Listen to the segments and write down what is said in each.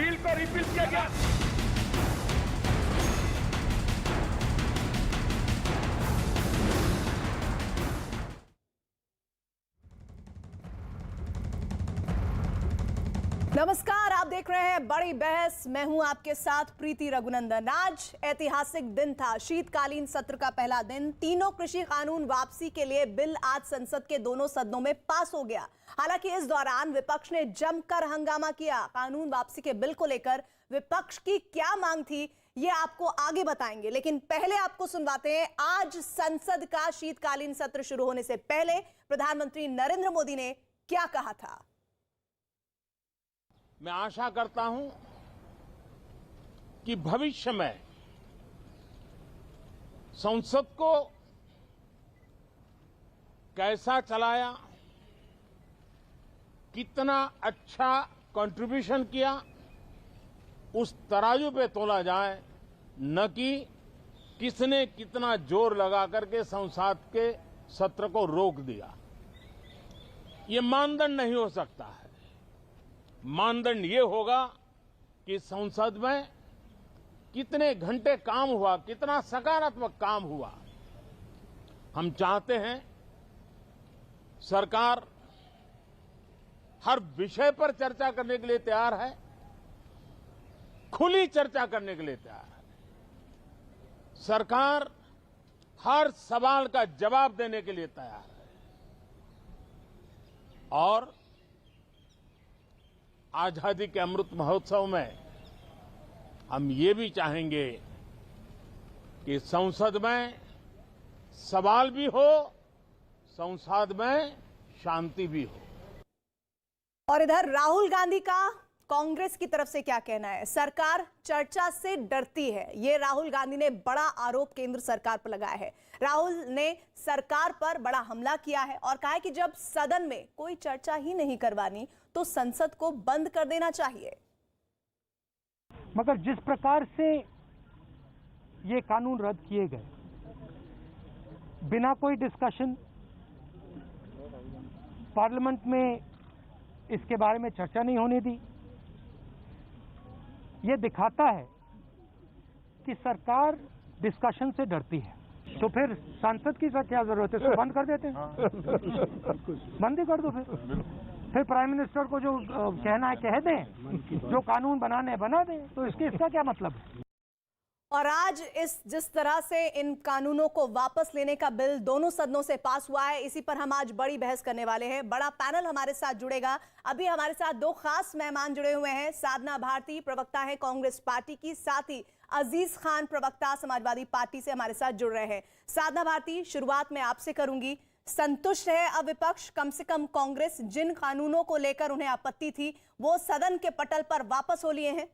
Bill को repeal किया गया। नमस्कार, आप देख रहे हैं बड़ी बहस। मैं हूं आपके साथ प्रीति रघुनंदन। आज ऐतिहासिक दिन था, शीतकालीन सत्र का पहला दिन। तीनों कृषि कानून वापसी के लिए बिल आज संसद के दोनों सदनों में पास हो गया। हालांकि इस दौरान विपक्ष ने जमकर हंगामा किया। कानून वापसी के बिल को लेकर विपक्ष की क्या मांग थी, ये आपको आगे बताएंगे, लेकिन पहले आपको सुनवाते हैं आज संसद का शीतकालीन सत्र शुरू होने से पहले प्रधानमंत्री नरेंद्र मोदी ने क्या कहा था। मैं आशा करता हूं कि भविष्य में संसद को कैसा चलाया, कितना अच्छा कंट्रीब्यूशन किया, उस तराजू पे तोला जाए, न कि किसने कितना जोर लगा करके संसद के सत्र को रोक दिया। ये मानदंड नहीं हो सकता है। मानदंड ये होगा कि संसद में कितने घंटे काम हुआ, कितना सकारात्मक काम हुआ। हम चाहते हैं सरकार हर विषय पर चर्चा करने के लिए तैयार है, खुली चर्चा करने के लिए तैयार है। सरकार हर सवाल का जवाब देने के लिए तैयार है और आजादी के अमृत महोत्सव में हम ये भी चाहेंगे कि संसद में सवाल भी हो, संसद में शांति भी हो। और इधर राहुल गांधी का कांग्रेस की तरफ से क्या कहना है। सरकार चर्चा से डरती है, ये राहुल गांधी ने बड़ा आरोप केंद्र सरकार पर लगाया है। राहुल ने सरकार पर बड़ा हमला किया है और कहा है कि जब सदन में कोई चर्चा ही नहीं करवानी तो संसद को बंद कर देना चाहिए। मगर जिस प्रकार से ये कानून रद्द किए गए, बिना कोई डिस्कशन, पार्लियामेंट में इसके बारे में चर्चा नहीं होने दी, ये दिखाता है कि सरकार डिस्कशन से डरती है। तो फिर सांसद की क्या जरूरत है, इसको बंद कर देते हैं। बंद ही कर दो। फिर प्राइम मिनिस्टर को जो कहना है कह दें, जो कानून बनाने हैं बना दें। तो इसका क्या मतलब है। और आज जिस तरह से इन कानूनों को वापस लेने का बिल दोनों सदनों से पास हुआ है, इसी पर हम आज बड़ी बहस करने वाले हैं। बड़ा पैनल हमारे साथ जुड़ेगा। अभी हमारे साथ दो खास मेहमान जुड़े हुए हैं। साधना भारती प्रवक्ता है कांग्रेस पार्टी की, साथ ही अजीज खान प्रवक्ता समाजवादी पार्टी से हमारे साथ जुड़ रहे हैं। साधना भारती, शुरुआत में आपसे करूंगी। संतुष्ट है अब विपक्ष, कम से कम कांग्रेस जिन कानूनों को लेकर उन्हें आपत्ति थी वो सदन के पटल पर वापस हो लिए हैं?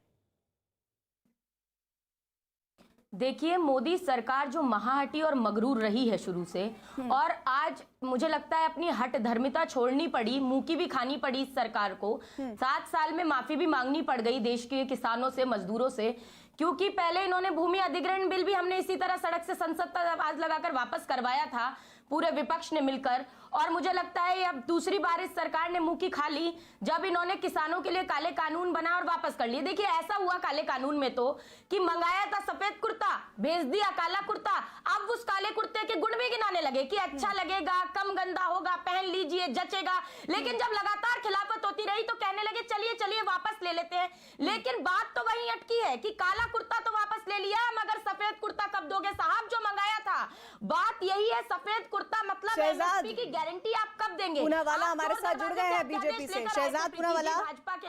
देखिए, मोदी सरकार जो महाहटी और मगरूर रही है शुरू से, और आज मुझे लगता है अपनी हट धर्मिता छोड़नी पड़ी, मुंह की भी खानी पड़ी इस सरकार को। 7 साल में माफी भी मांगनी पड़ गई देश के किसानों से, मजदूरों से, क्योंकि पहले इन्होंने भूमि अधिग्रहण बिल भी हमने इसी तरह सड़क से संसद तक आवाज लगाकर वापस करवाया था, पूरे विपक्ष ने मिलकर। और मुझे लगता है अब दूसरी बार इस सरकार ने मुंह की खा ली जब इन्होंने किसानों के लिए काले कानून बना और वापस कर लिए। देखिए, ऐसा हुआ काले कानून में तो कि मंगाया था सफेद कुर्ता, भेज दिया काला कुर्ता। अब उस काले कुर्ते के गुण भी गिनाने लगे कि अच्छा लगेगा, कम गंदा होगा, पहन लीजिए, जचेगा। लेकिन जब लगातार खिलाफत होती रही तो कहने लगे चलिए चलिए वापस ले लेते हैं। लेकिन बात तो वहीं अटकी है कि काला कुर्ता तो वापस ले लिया, मगर सफेद कुर्ता कब दोगे साहब जो मंगाया था। बात यही है, सफेद कुर्ता मतलब एमएसपी की गारंटी आप कब देंगे। पूनावाला हमारे साथ जुड़ गए हैं बीजेपी से। शहजाद पूनावाला,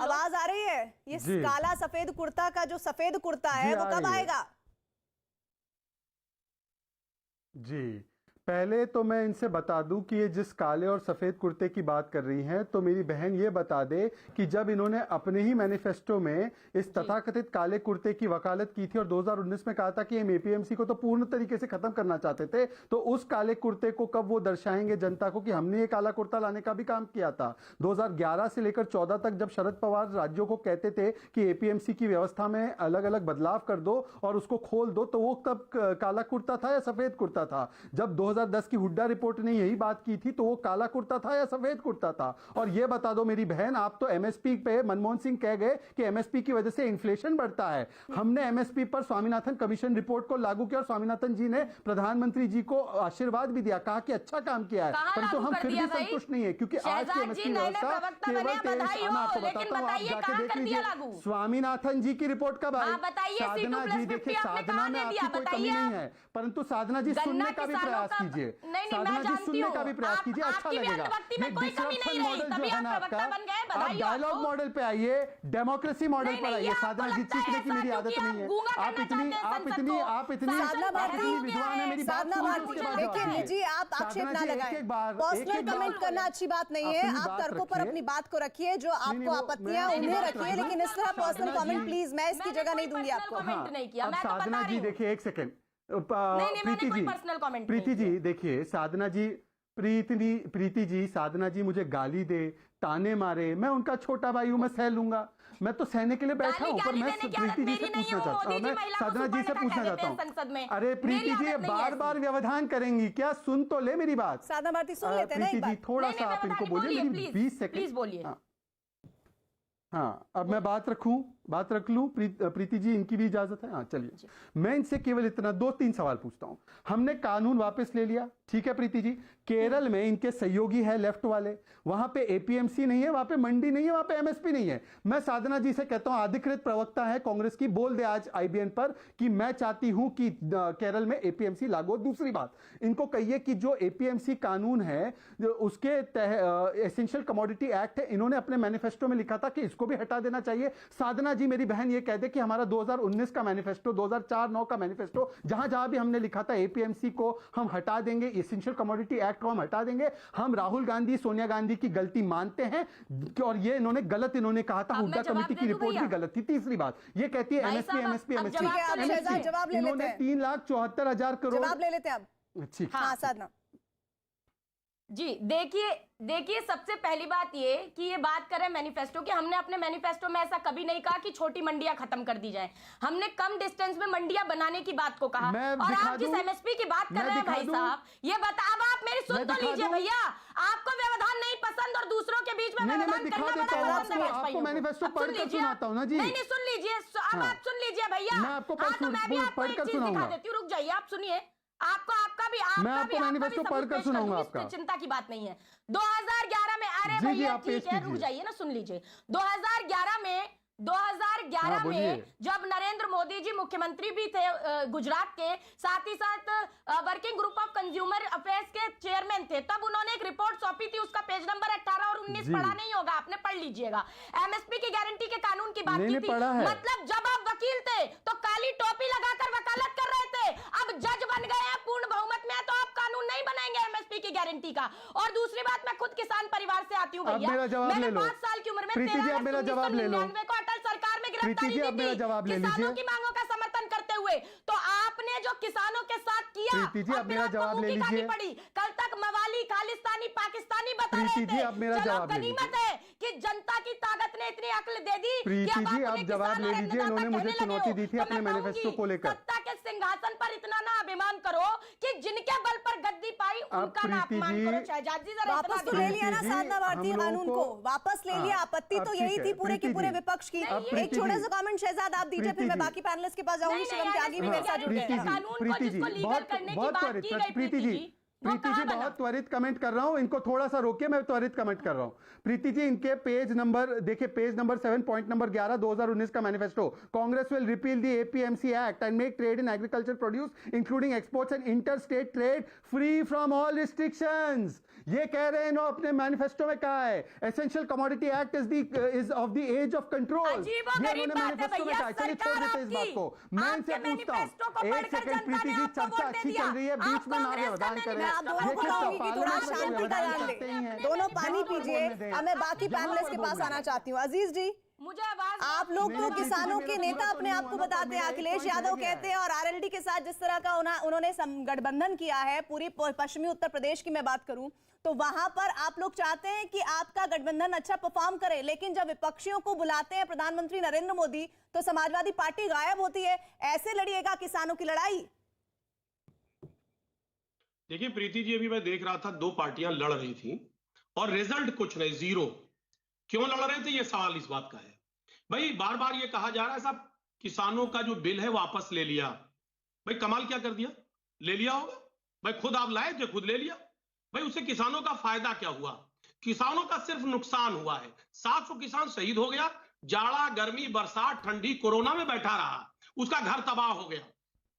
आवाज आ रही है? ये काला सफेद कुर्ता का जो सफेद कुर्ता है वो कब आएगा? जी, पहले तो मैं इनसे बता दूं कि ये जिस काले और सफेद कुर्ते की बात कर रही हैं, तो मेरी बहन ये बता दे कि जब इन्होंने अपने ही मैनिफेस्टो में इस तथाकथित काले कुर्ते की वकालत की थी और 2019 में कहा था कि हम एपीएमसी को तो पूर्ण तरीके से खत्म करना चाहते थे, तो उस काले कुर्ते को कब वो दर्शाएंगे जनता को कि हमने ये काला कुर्ता लाने का भी काम किया था। 2011 से लेकर 14 तक जब शरद पवार राज्यों को कहते थे कि एपीएमसी की व्यवस्था में अलग अलग बदलाव कर दो और उसको खोल दो, तो वो तब काला कुर्ता था या सफेद कुर्ता था। जब 2010 की हुड्डा रिपोर्ट ने यही बात की थी तो वो काला कुर्ता था या सफेद कुर्ता था? और ये बता दो मेरी बहन, आप तो एमएसपी पे मनमोहन सिंह कह गए कि एमएसपी की वजह से इन्फ्लेशन बढ़ता है। हमने एमएसपी पर स्वामीनाथन कमीशन रिपोर्ट को लागू किया और स्वामीनाथन जी ने प्रधानमंत्री जी को आशीर्वाद भी दिया, कहा कि अच्छा काम किया है, परंतु हम फिर भी संतुष्ट नहीं है क्योंकि आज की एमएसपी व्यवस्था केवल मैं आपको बताता हूं, आप जाके देख लीजिए स्वामीनाथन जी की रिपोर्ट कब आई। साधना जी, देखिए साधना में आपकी कोई कमी नहीं है, परंतु साधना जी सुनने का भी प्रयास कीजिए, साधना जी सुनने का भी प्रयास कीजिए, अच्छा लगेगा। ये डिसरप्शन मॉडल जो है ना आपका, आप डायलॉग मॉडल पे आइए, डेमोक्रेसी मॉडल पर आइए। साधना जी चीखने की मेरी आदत नहीं है, आप इतनी विद्वान है, मेरी बात देखिए निजी आप आक्षेप ना लगाएं, पर्सनल कमेंट करना अच्छी बात नहीं है। आप तर्कों पर अपनी बात को रखिए, जो आपको आपत्तियां उन्हें रखिए, लेकिन इस तरह पर्सनल कमेंट प्लीज, मैं इसकी जगह नहीं दूंगी आपको। साधना जी देखिए, एक सेकेंड, प्रीति जी देखिए, साधना जी, प्रीति जी, साधना जी मुझे गाली दे, ताने मारे, मैं उनका छोटा भाई हूं, मैं सह लूंगा, मैं तो सहने के लिए बैठा हूं, पर मैं प्रीति जी से पूछना चाहता हूं, मैं साधना जी से पूछना चाहता हूं, अरे प्रीति जी बार बार व्यवधान करेंगी क्या? सुन तो ले मेरी बात। साधना भारती सुन लेते हैं ना एक बार। प्रीति जी थोड़ा सा आप इनको बोलिए, मेरी 20 सेकंड प्लीज बोलिए। हाँ, अब मैं बात रख लूं, प्रीति जी इनकी भी इजाजत है? हाँ चलिए, मैं इनसे केवल इतना 2-3 सवाल पूछता हूं। हमने कानून वापस ले लिया, ठीक है प्रीति जी, केरल में इनके सहयोगी है लेफ्ट वाले, वहां पे एपीएमसी नहीं है, वहां पे मंडी नहीं है, वहां पे एमएसपी नहीं है। मैं साधना जी से कहता हूं, अधिकृत प्रवक्ता है कांग्रेस की, बोल दे आज आईबीएन पर कि मैं चाहती हूं कि केरल में एपीएमसी लागू। दूसरी बात, इनको कहिए कि जो एपीएमसी कानून है, उसके एसेंशियल कमोडिटी एक्ट है, इन्होंने अपने मैनिफेस्टो में लिखा था कि इसको भी हटा देना चाहिए। साधना जी मेरी बहन ये कह दे कि हमारा 2019 का मैनिफेस्टो, 2004-9 का मैनिफेस्टो, जहां भी हमने लिखा था एपीएमसी को हम हटा देंगे, एसेंशियल कमोडिटी एक्ट को हम हटा देंगे, हम राहुल गांधी, सोनिया गांधी की गलती मानते हैं और ये इन्होंने गलत कहा था, हुड्डा कमेटी की रिपोर्ट भी गलत थी। तीसरी बात, ये कहती है एमएसपी, इन्होंने 3,74,000 करोड़। जवाब ले लेते हैं अब। ठीक, हाँ साधना जी, देखिए सबसे पहली बात ये कि ये बात करें मैनिफेस्टो की, हमने अपने मैनिफेस्टो में ऐसा कभी नहीं कहा कि छोटी मंडियां खत्म कर दी जाए। हमने कम डिस्टेंस में मंडियां बनाने की बात को कहा। और आप जिस एमएसपी की बात कर रहे हैं भाई साहब, ये बता, अब आप मेरी सुन तो लीजिए भैया, आपको व्यवधान नहीं पसंद और दूसरों के बीच में व्यवधान करना आपको मैनिफेस्टो पढ़कर सुनाता हूं ना जी। नहीं सुन लीजिए, अब आप सुन लीजिए भैया। मैं आपको एक चीज दिखा देती हूँ, रुक जाइए, आप सुनिए, आपका भी मैनिफेस्टो पढ़कर सुनाऊंगा आपका, चिंता की बात नहीं है। 2011 में, अरे भैया ठीक है, रुक जाइए ना, सुन लीजिए। 2011 में जब नरेंद्र मोदी जी मुख्यमंत्री भी थे गुजरात के, साथ ही साथ working group of consumer affairs के चेयरमैन थे, तब उन्होंने एक रिपोर्ट सौंपी थी, उसका पेज नंबर 18 और 19 पढ़ा नहीं होगा आपने, पढ़ लीजिएगा। एमएसपी की गारंटी के कानून की बात की थी। मतलब जब आप वकील थे तो काली टोपी लगाकर वकालत कर रहे थे, अब जज बन गए हैं, पूर्ण बहुमत में है, तो आप कानून नहीं बनाएंगे एमएसपी की गारंटी का। और दूसरी बात, मैं खुद किसान परिवार से आती हूँ भैया, मैंने 5 साल की उम्र में 13 को अटल सरकार में गिरफ्तारी दी थी किसानों की मांगों का समर्थन करते हुए। तो आपने जो किसानों के साथ किया, अब मेरा जवाब ले लीजिए। कल तक मवाली, खालिस्तानी, पाकिस्तानी बता रहे थे। चलो गनीमत है कि जनता की ताकत ने इतनी अक्ल दे दी। प्रीति जी आप जवाब ले लीजिए, उन्होंने मुझे चुनौती दी थी अपने मैनिफेस्टो को लेकर। सत्ता के सिंहासन पर इतना ना अभिमान करो कि जिनके बल पर गद्दी पाई उनका ना अपमान करो। शहजाद जी जरा वापस तो ले लिया ना साधना भारती कानून को, वापस ले लिया। आपत्ति तो यही थी पूरे के पूरे विपक्ष की। एक छोटा सा कमेंट शहजाद आप दीजिए, फिर मैं बाकी पैनलिस्ट के पास जाऊंगी। शिवम त्यागी भी मेरे साथ जुड़ गए। प्रीति जी बहुत त्वरित कमेंट कर रहा हूं, इनको थोड़ा सा रोकिए, मैं त्वरित कमेंट कर रहा हूं। प्रीति जी इनके पेज नंबर देखिए, पेज नंबर 7 पॉइंट नंबर 11 2019 का manifesto, Congress will repeal the APMC act and make trade in agriculture produce including exports and inter state trade free from all restrictions. ये कह रहे हैं, अपने मैनिफेस्टो में कहा है essential commodity act is of the age of control. ये उन्होंने मैनिफेस्टो में कहा। चलिए छोड़ देते इस बात को, मैं इनसे पूछता हूं, एक सेकंड प्रीति जी, चर्चा अच्छी चल रही है, बीच में ना व्यवधान करें। थोड़ा शांति का ध्यान दें, दोनों पानी पीजिए। अब मैं बाकी पैनलिस्ट के पास आना चाहती हूँ। अजीज जी, मुझे आवाज, आप लोग तो किसानों के नेता अपने आप को बताते हैं, अखिलेश यादव कहते हैं, और आरएलडी के साथ जिस तरह का उन्होंने गठबंधन किया है, पूरी पश्चिमी उत्तर प्रदेश की मैं बात करूं तो वहां पर आप लोग चाहते हैं कि आपका गठबंधन अच्छा परफॉर्म करे, लेकिन जब विपक्षियों को बुलाते हैं प्रधानमंत्री नरेंद्र मोदी तो समाजवादी पार्टी गायब होती है। ऐसे लड़िएगा किसानों की लड़ाई? देखिए प्रीति जी, अभी मैं देख रहा था 2 पार्टियां लड़ रही थी और रिजल्ट कुछ नहीं, 0। क्यों लड़ रहे थे, ये सवाल इस बात का है। भाई बार बार ये कहा जा रहा है साहब किसानों का जो बिल है वापस ले लिया। भाई कमाल क्या कर दिया, ले लिया होगा भाई, खुद आप लाए थे, खुद ले लिया। भाई उससे किसानों का फायदा क्या हुआ? किसानों का सिर्फ नुकसान हुआ है। 700 किसान शहीद हो गया, जाड़ा गर्मी बरसात ठंडी कोरोना में बैठा रहा, उसका घर तबाह हो गया।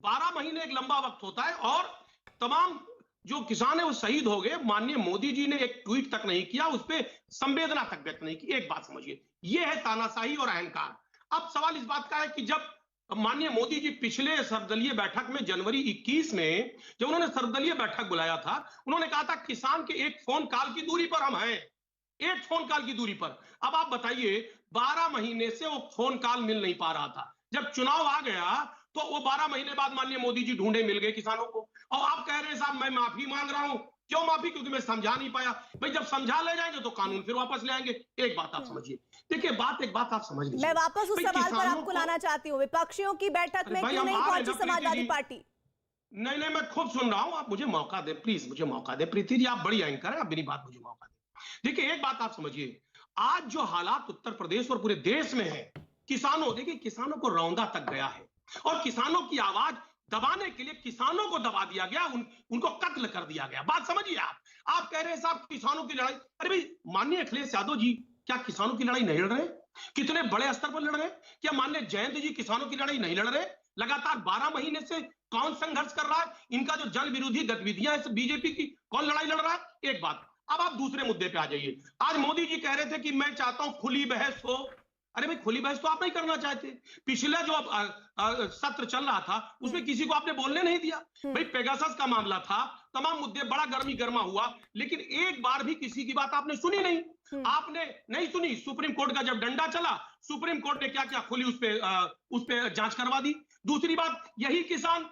12 महीने एक लंबा वक्त होता है और तमाम जो किसान है वो शहीद हो गए। माननीय मोदी जी ने एक ट्वीट तक नहीं किया, उस पर संवेदना तक व्यक्त नहीं की। एक बात समझिए, ये है तानाशाही और अहंकार। अब सवाल इस बात का है कि जब माननीय मोदी जी पिछले सर्वदलीय बैठक में जनवरी 21 में जब उन्होंने सर्वदलीय बैठक बुलाया था, उन्होंने कहा था किसान के एक फोन कॉल की दूरी पर हम हैं, एक फोन कॉल की दूरी पर। अब आप बताइए 12 महीने से वो फोन कॉल मिल नहीं पा रहा था। जब चुनाव आ गया तो वो 12 महीने बाद माननीय मोदी जी ढूंढे मिल गए किसानों को। और आप कह रहे हैं साहब मैं माफी मांग रहा हूं। क्यों माफी? क्योंकि मैं समझा नहीं पाया। भाई जब समझा ले जाएंगे तो कानून फिर वापस ले आएंगे। एक बात आप समझिए, देखिए एक बात आप समझ लीजिए। मैं वापस उस सवाल पर आपको लाना चाहती हूँ, विपक्षियों की बैठक में क्यों नहीं पहुंची समाजवादी पार्टी? नहीं, मैं खुद सुन रहा हूं, आप मुझे मौका दें प्लीज, मुझे मौका दें। प्रीति जी आप बड़ी एंकर है, आप मेरी बात मुझे मौका दें। देखिए एक बात आप समझिए, आज जो हालात उत्तर प्रदेश और पूरे देश में है, किसानों, देखिए किसानों को रौंदा तक गया है और किसानों की आवाज दबाने के लिए किसानों को दबा दिया गया, उनको कत्ल कर दिया गया। बात समझिए आप कह रहे हैं साहब किसानों की लड़ाई। अरे भाई माननीय अखिलेश यादव जी क्या किसानों की लड़ाई नहीं लड़ रहे? कितने बड़े स्तर पर लड़ रहे? क्या माननीय जयंत जी किसानों की लड़ाई नहीं लड़ रहे? लगातार 12 महीने से कौन संघर्ष कर रहा है? इनका जो जन विरोधी गतिविधियां है बीजेपी की, कौन लड़ाई लड़ रहा है? एक बात। अब आप दूसरे मुद्दे पे आ जाइए। आज मोदी जी कह रहे थे कि मैं चाहता हूं खुली बहस हो। अरे भाई खुली बहस तो आप नहीं करना चाहते। पिछला जो सत्र चल रहा था उसमें किसी को आपने बोलने नहीं दिया। भाई पेगासस का मामला था, तमाम मुद्दे बड़ा गर्मी गर्मा हुआ, लेकिन एक बार भी किसी की बात आपने सुनी नहीं। आपने नहीं सुनी। सुप्रीम कोर्ट का जब डंडा चला, सुप्रीम कोर्ट ने क्या क्या खुली उस पे जांच करवा दी। दूसरी बात, यही किसान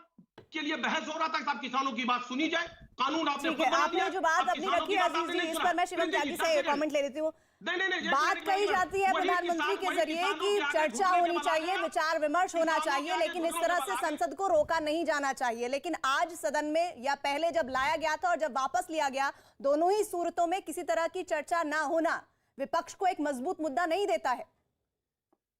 के लिए बहस हो रहा था साहब किसानों की बात सुनी जाए, कानून आपने खुद बना दिया। आपने जो बात अपनी रखी है अजीज जी, इस पर मैं शिवम त्यागी से कमेंट ले लेती हूँ। बात कही जाती है प्रधानमंत्री के जरिए कि चर्चा होनी चाहिए, विचार विमर्श होना चाहिए, लेकिन इस तरह से संसद को रोका नहीं जाना चाहिए। लेकिन आज सदन में या पहले जब लाया गया था और जब वापस लिया गया, दोनों ही सूरतों में किसी तरह की चर्चा ना होना विपक्ष को एक मजबूत मुद्दा नहीं देता है।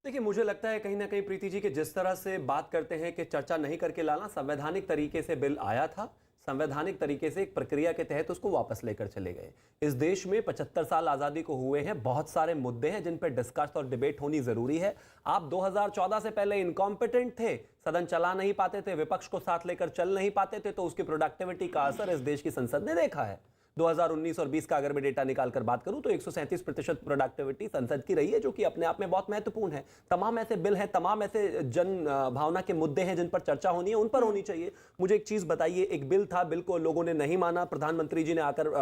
देखिए मुझे लगता है कहीं ना कहीं प्रीति जी कि जिस तरह से बात करते हैं कि चर्चा नहीं करके लाना, संवैधानिक तरीके से बिल आया था, संवैधानिक तरीके से एक प्रक्रिया के तहत उसको वापस लेकर चले गए। इस देश में 75 साल आज़ादी को हुए हैं, बहुत सारे मुद्दे हैं जिन पर डिस्कस और डिबेट होनी ज़रूरी है। आप 2014 से पहले इनकॉम्पिटेंट थे, सदन चला नहीं पाते थे, विपक्ष को साथ लेकर चल नहीं पाते थे, तो उसकी प्रोडक्टिविटी का असर इस देश की संसद ने देखा है। 2019 और 20 का अगर मैं डेटा निकालकर बात करूं तो 137% प्रोडक्टिविटी संसद की रही है, जो कि अपने आप में बहुत महत्वपूर्ण है। तमाम ऐसे बिल हैं, तमाम ऐसे जन भावना के मुद्दे हैं जिन पर चर्चा होनी है, उन पर होनी चाहिए। मुझे एक चीज बताइए, एक बिल था, बिल को लोगों ने नहीं माना, प्रधानमंत्री जी ने आकर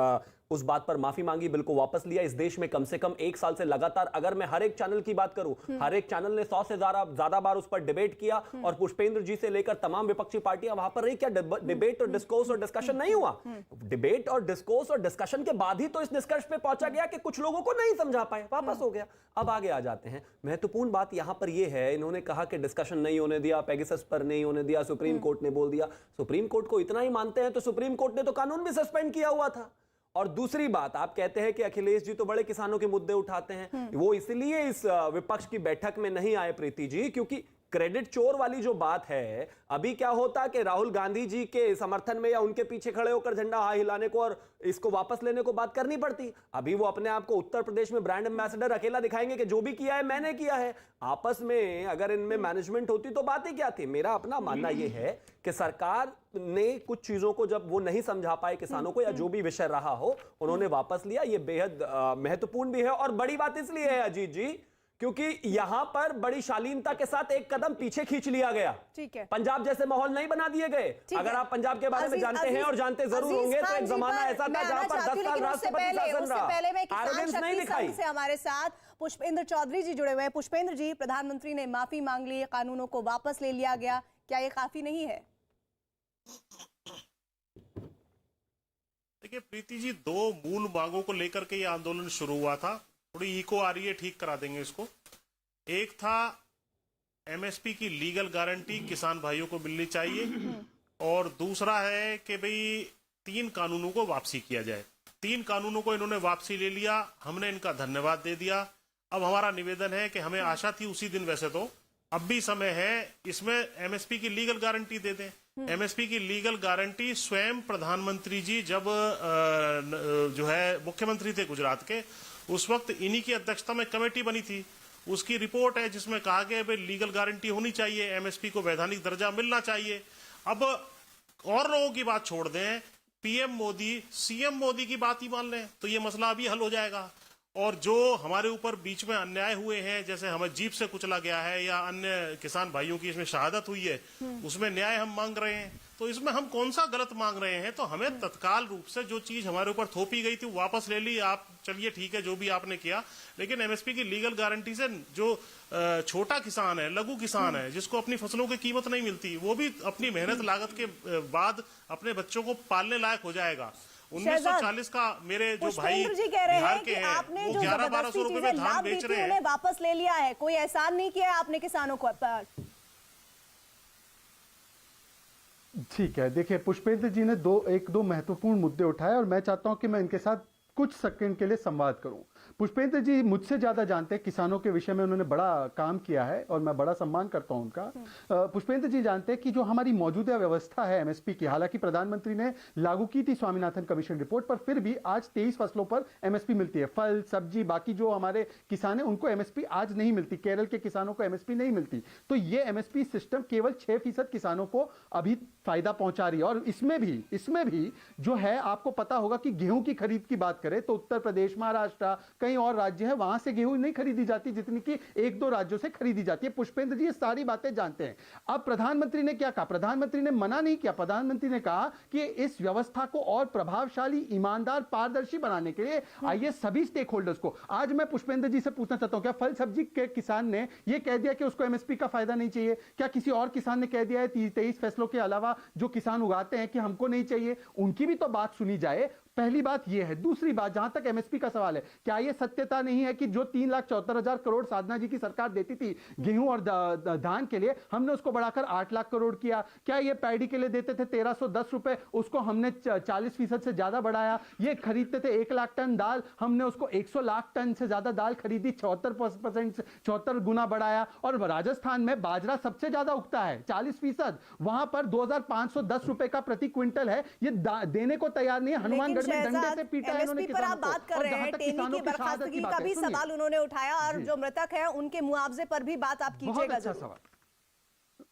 उस बात पर माफी मांगी, बिल को वापस लिया। इस देश में कम से कम 1 साल से लगातार, अगर मैं हर एक चैनल की बात करूं, हर एक चैनल ने 100 से ज्यादा बार उस पर डिबेट किया और पुष्पेंद्र जी से लेकर तमाम विपक्षी पार्टियां वहां पर रही। क्या डिबेट और डिस्कोर्स और डिस्कशन नहीं हुआ? डिबेट और डिस्कोर्स और डिस्कशन के बाद ही तो इस निष्कर्ष पे पहुंचा गया कि कुछ लोगों को नहीं समझा पाए, वापस हो गया। अब आगे आ जाते हैं। महत्वपूर्ण बात यहां पर यह है, इन्होंने कहा कि डिस्कशन नहीं होने दिया, पेगासस पर नहीं होने दिया, सुप्रीम कोर्ट ने बोल दिया। सुप्रीम कोर्ट को इतना ही मानते हैं तो सुप्रीम कोर्ट ने तो कानून भी सस्पेंड किया हुआ था। और दूसरी बात, आप कहते हैं कि अखिलेश जी तो बड़े किसानों के मुद्दे उठाते हैं, वो इसलिए इस विपक्ष की बैठक में नहीं आए प्रीति जी, क्योंकि क्रेडिट चोर वाली जो बात है, अभी क्या होता कि राहुल गांधी जी के समर्थन में या उनके पीछे खड़े होकर झंडा हिलाने को और इसको वापस लेने को बात करनी पड़ती। अभी वो अपने आप को उत्तर प्रदेश में ब्रांड एम्बेसडर अकेला दिखाएंगे कि जो भी किया है मैंने किया है। आपस में अगर इनमें मैनेजमेंट होती तो बात ही क्या थी। मेरा अपना मानना यह है कि सरकार ने कुछ चीजों को जब वो नहीं समझा पाए किसानों को, या जो भी विषय रहा हो, उन्होंने वापस लिया। ये बेहद महत्वपूर्ण भी है और बड़ी बात इसलिए है अजीत जी, क्योंकि यहां पर बड़ी शालीनता के साथ एक कदम पीछे खींच लिया गया। ठीक है, पंजाब जैसे माहौल नहीं बना दिए गए। अगर आप पंजाब के बारे में जानते हैं और जानते जरूर होंगे तो एक जमाना ऐसा था जहां पर 10 साल राष्ट्रपति शासन रहा, एरोगेंस नहीं दिखाई। से हमारे साथ पुष्पेंद्र चौधरी जी जुड़े हुए हैं। पुष्पेंद्र जी, प्रधानमंत्री ने माफी मांग ली, कानूनों को वापस ले लिया गया, क्या ये काफी नहीं है? देखिए प्रीति जी, 2 मूल मांगों को लेकर के ये आंदोलन शुरू हुआ था। थोड़ी इको आ रही है, ठीक करा देंगे इसको। एक था एमएसपी की लीगल गारंटी किसान भाइयों को मिलनी चाहिए, और दूसरा है कि भाई 3 कानूनों को वापसी किया जाए। 3 कानूनों को इन्होंने वापसी ले लिया, हमने इनका धन्यवाद दे दिया। अब हमारा निवेदन है कि हमें आशा थी उसी दिन, वैसे तो अब भी समय है, इसमें एमएसपी की लीगल गारंटी दे दें। एमएसपी की लीगल गारंटी स्वयं प्रधानमंत्री जी जब जो है मुख्यमंत्री थे गुजरात के, उस वक्त इन्हीं की अध्यक्षता में कमेटी बनी थी। उसकी रिपोर्ट है जिसमें कहा गया भाई लीगल गारंटी होनी चाहिए, एमएसपी को वैधानिक दर्जा मिलना चाहिए। अब और लोगों की बात छोड़ दें, पीएम मोदी, सीएम मोदी की बात ही मान लें तो ये मसला अभी हल हो जाएगा। और जो हमारे ऊपर बीच में अन्याय हुए हैं, जैसे हमें जीप से कुचला गया है या अन्य किसान भाइयों की इसमें शहादत हुई है, उसमें न्याय हम मांग रहे हैं। तो इसमें हम कौन सा गलत मांग रहे हैं? तो हमें तत्काल रूप से जो चीज हमारे ऊपर थोपी गई थी वो वापस ले ली। आप चलिए ठीक है जो भी आपने किया, लेकिन एमएसपी की लीगल गारंटी से जो छोटा किसान है, लघु किसान है, जिसको अपनी फसलों की कीमत नहीं मिलती, वो भी अपनी मेहनत लागत के बाद अपने बच्चों को पालने लायक हो जाएगा। 1940 का मेरे जो भाई बिहार के हैं वो 1100-1200 रुपए में धान बेच रहे हैं, वापस ले लिया है, कोई एहसान नहीं किया आपने किसानों को। ठीक है, देखिए पुष्पेंद्र जी ने एक दो महत्वपूर्ण मुद्दे उठाए और मैं चाहता हूं कि मैं इनके साथ कुछ सेकंड के लिए संवाद करूं। पुष्पेंद्र जी मुझसे ज्यादा जानते हैं किसानों के विषय में, उन्होंने बड़ा काम किया है और मैं बड़ा सम्मान करता हूं उनका। पुष्पेंद्र जी जानते हैं कि जो हमारी मौजूदा व्यवस्था है एमएसपी की, हालांकि प्रधानमंत्री ने लागू की थी स्वामीनाथन कमीशन रिपोर्ट, पर फिर भी आज 23 फसलों पर एमएसपी मिलती है। फल, सब्जी, बाकी जो हमारे किसान है उनको एमएसपी आज नहीं मिलती। केरल के किसानों को एमएसपी नहीं मिलती। तो ये एमएसपी सिस्टम केवल 6% किसानों को अभी फायदा पहुंचा रही है। और इसमें भी जो है, आपको पता होगा कि गेहूं की खरीद की बात करें तो उत्तर प्रदेश, महाराष्ट्र, कई और राज्य है, वहां से गेहूं नहीं खरीदी जाती जितनी कि 1-2 राज्यों से खरीदी जाती है। पुष्पेंद्र जी ये सारी बातें जानते हैं। अब प्रधानमंत्री ने क्या कहा? प्रधानमंत्री ने मना नहीं किया। प्रधानमंत्री ने कहा कि इस व्यवस्था को और प्रभावशाली, ईमानदार, पारदर्शी बनाने के लिए आइए सभी स्टेक होल्डर्स को। आज मैं पुष्पेंद्र जी से पूछना चाहता हूं, क्या फल सब्जी के किसान ने यह कह दिया कि उसको एमएसपी का फायदा नहीं चाहिए? क्या किसी और किसान ने कह दिया है 23 फसलों के अलावा जो किसान उगाते हैं कि हमको नहीं चाहिए? उनकी भी तो बात सुनी जाए। पहली बात यह है। दूसरी बात, जहां तक एमएसपी का सवाल है, क्या यह सत्यता नहीं है कि जो 3,74,000 करोड़ साधना जी की सरकार देती थी गेहूं और धान के लिए, हमने उसको बढ़ाकर 8 लाख करोड़ किया? क्या ये पैडी के लिए देते थे 1310 रुपए, उसको हमने 40% से ज्यादा बढ़ाया? ये खरीदते थे 1 लाख टन दाल, हमने उसको 100 लाख टन से ज्यादा दाल खरीदी, 74% से 74 गुना बढ़ाया। और राजस्थान में बाजरा सबसे ज्यादा उगता है, 40%, वहां पर 2,510 रुपए का प्रति क्विंटल है। ये देने को तैयार नहीं है। हनुमानगढ़ में डंडे से पीटा है इन्होंने पर आप बात कर रहे हैं, टेनी की बर्खास्तगी का भी सवाल उन्होंने उठाया और जो मृतक है उनके मुआवजे पर भी बात आप कीजिएगा जरूर।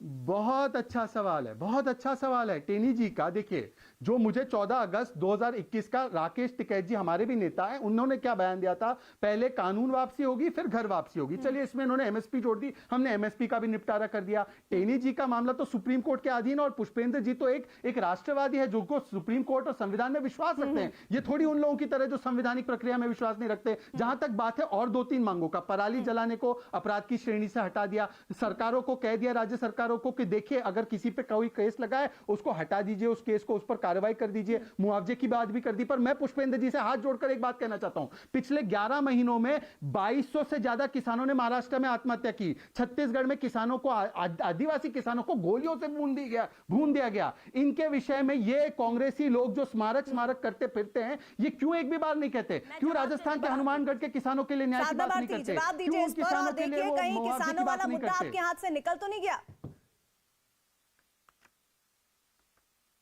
बहुत अच्छा सवाल है, बहुत अच्छा सवाल है टेनी जी का। देखिए, जो मुझे 14 अगस्त 2021 का राकेश टिकैत जी हमारे भी नेता हैं, उन्होंने क्या बयान दिया था? पहले कानून वापसी होगी फिर घर वापसी होगी। चलिए इसमें इन्होंने एमएसपी जोड़ दी, हमने एमएसपी का भी निपटारा कर दिया। टेनी जी का मामला तो सुप्रीम कोर्ट के अधीन, और पुष्पेंद्र जी तो एक राष्ट्रवादी है जो को सुप्रीम कोर्ट और संविधान में विश्वास रखते हैं। ये थोड़ी उन लोगों की तरह जो संवैधानिक प्रक्रिया में विश्वास नहीं रखते। जहां तक बात है और 2-3 मांगों का, पराली जलाने को अपराध की श्रेणी से हटा दिया, सरकारों को कह दिया, राज्य सरकारों को कि देखिए अगर किसी पे कोई केस लगा है उसको हटा दीजिए, उस केस को उस पर कार्रवाई कर दीजिए। मुआवजे की बात भी कर दी। पर मैं पुष्पेंद्र जी से हाथ जोड़कर एक बात कहना चाहता हूं, पिछले 11 महीनों में 2200 से ज्यादा किसानों ने महाराष्ट्र में आत्महत्या की। छत्तीसगढ़ में किसानों को, आदिवासी किसानों को गोलियों से भून दिया गया। इनके विषय में ये कांग्रेसी लोग जो स्मारक करते फिरते हैं, ये क्यों एक भी बार नहीं कहते? क्यों राजस्थान के हनुमानगढ़ के किसानों के लिए न्याय की बात नहीं करते? क्यों उन किसानों के लिए वो मुआवजे की बात नहीं करते? आपके हाथ से निकल तो नहीं गया?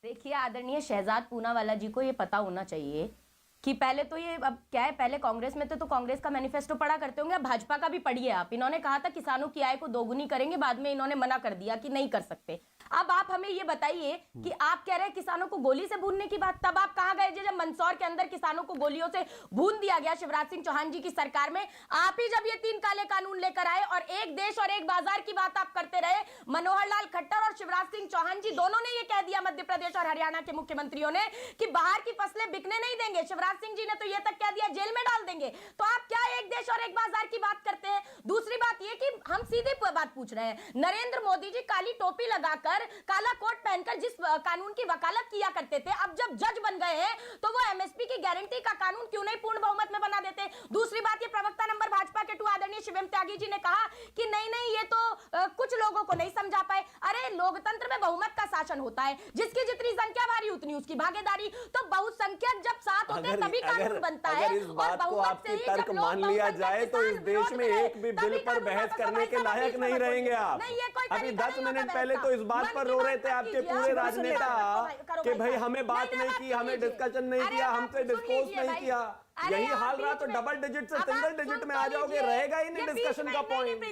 देखिए, आदरणीय शहजाद पूनावाला जी को ये पता होना चाहिए कि पहले तो ये, अब क्या है, पहले कांग्रेस में थे तो कांग्रेस का मैनिफेस्टो पढ़ा करते होंगे, भाजपा का भी पढ़िए आप। इन्होंने कहा था किसानों की आय को दोगुनी करेंगे, बाद में इन्होंने मना कर दिया कि नहीं कर सकते। अब आप हमें ये बताइए कि आप कह रहे हैं किसानों को गोली से भूनने की बात, तब आप कहां गए जब मंदसौर के अंदर किसानों को गोलियों से भून दिया गया शिवराज सिंह चौहान जी की सरकार में? आप ही जब ये 3 काले कानून लेकर आए और एक देश और एक बाजार की बात आप करते रहे, मनोहर लाल खट्टर और शिवराज सिंह चौहान जी दोनों ने ये कह दिया, मध्य प्रदेश और हरियाणा के मुख्यमंत्रियों ने, कि बाहर की फसलें बिकने नहीं देंगे। शिवराज सिंह जी ने तो ये तक कह दिया जेल में डाल देंगे। तो आप क्या एक देश और एक बाजार की बात करते हैं? दूसरी बात ये कि हम सीधी बात पूछ रहे हैं, नरेंद्र मोदी जी काली टोपी लगाकर, काला कोट पहनकर जिस कानून की वकालत किया करते थे, अब जब जज बन गए हैं तो वो एमएसपी की गारंटी का कानून क्यों नहीं पूर्ण बहुमत में बना देते? दूसरी बात, ये प्रवक्ता नंबर भाजपा के 2 आदरणीय शिवम त्यागी जी ने कहा कि नहीं ये तो कुछ लोगों को नहीं समझा पाए। अरे लोकतंत्र में बहुमत का शासन होता है, जिसकी जितनी संख्या भारी उतनी उसकी भागीदारी। तो बहुसंख्यक जब साथ होते हैं तभी कानून बनता है। अगर इस बात को आपकी तर्क मान लिया जाए तो इस देश में एक भी बिल पर बहस करने के लायक नहीं रहेंगे आप। अभी 10 मिनट पहले तो इस बात पर रो रहे थे आपके पूरे राजनेता कि भाई हमें बात नहीं की, हमें डिस्कशन नहीं किया, हमसे डिस्कोर्स नहीं किया। यही हाल रहा तो डबल डिजिट से सिंगल डिजिट में आ जाओगे, रहेगा ही नहीं डिस्कशन का पॉइंट।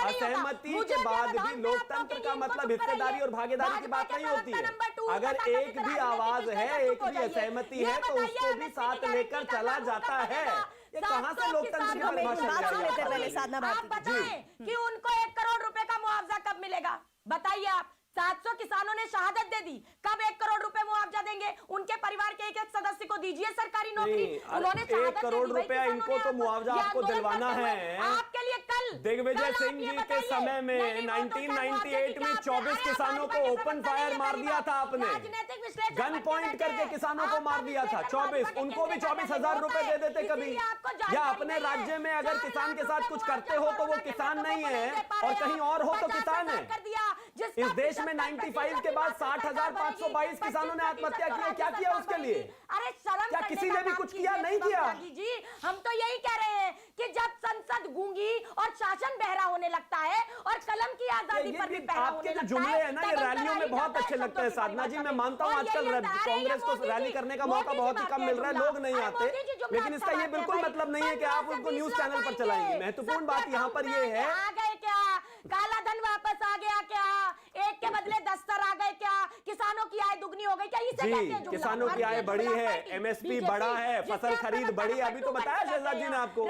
असहमति के बाद भी लोकतंत्र का मतलब हिस्सेदारी और भागीदारी की बात नहीं होती है। अगर एक भी आवाज है, एक भी असहमति है तो उसको भी साथ लेकर चला जाता है। ये कहां से लोकतंत्र की परिभाषा? आप बताएं कि उनको 1 करोड़ रुपए का मुआवजा कब मिलेगा? बताइए आप। 700 किसानों ने शहादत दे दी, कब 1 करोड़ रुपए मुआवजा देंगे? उनके परिवार के एक सदस्य को दीजिए सरकारी नौकरी। उन्होंने 1 करोड़ रुपया इनको तो मुआवजा आपको दिलवाना है। आपके लिए कल दिग्विजय सिंह जी के समय में 1998 में 24 किसानों को ओपन फायर मार दिया था आपने, गन पॉइंट करके किसानों को मार दिया था 24। उनको भी 24,000 रुपए दे देते कभी। या अपने राज्य में अगर किसान के साथ कुछ करते हो तो वो किसान नहीं है और कहीं और हो तो किसान है। इस देश में 95 के बाद 60,522 किसानों ने आत्महत्या की है। क्या किया उसके लिए? अरे शर्म, क्या किसी ने भी कुछ किया? नहीं किया जी। हम तो यही कह रहे हैं कि जब संसद गूंगी और शासन बहरा होने लगता है और कलम की आजादी पर भी पहरा होने लगता है। आपके जो जुमले हैं ना, ये रैलियों में बहुत अच्छे लगते हैं साधना जी। मैं मानता हूं आजकल कांग्रेस को रैली करने का मौका बहुत ही कम मिल रहा है, लोग नहीं आते, लेकिन इसका ये बिल्कुल मतलब नहीं है कि आप उनको न्यूज चैनल पर चलाएंगे। महत्वपूर्ण बात यहाँ पर ये है, आ गए क्या? काला धन वापस आ गया क्या? एक के बदले 10 सर आ गए क्या? किसानों की आय दुगनी हो गई क्या? इसे कहते हैं जुमला। किसानों की आय बढ़ी है, एमएसपी बढ़ा है, फसल खरीद बढ़ी है। अभी तो बताया शहजाद जी ने आपको,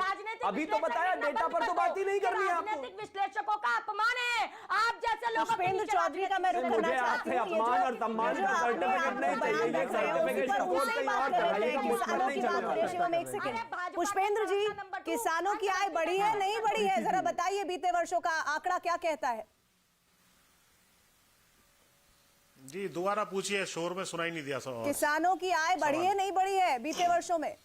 अभी तो बताया, डेटा पर तो बात ही नहीं करनी है आपको। राजनीतिक विश्लेषकों का अपमान है आप जैसे लोगों। पुष्पेंद्र चौधरी का मैं रुख करना मुझे चाहती आपसे हूँ। अपमान और सम्मान का सर्टिफिकेट नहीं चाहिए, ये सर्टिफिकेट सपोर्ट कहीं और कराइए का मुश्किल नहीं चलेगा। शिवम एक सेकंड, पुष्पेंद्र जी, किसानों की आय बढ़ी है नहीं बढ़ी है, जरा बताइए बीते वर्षों का आंकड़ा क्या कहता है? जी दोबारा पूछिए, शोर में सुनाई नहीं दिया सवाल। किसानों की आय बढ़ी है नहीं बढ़ी है बीते वर्षों में?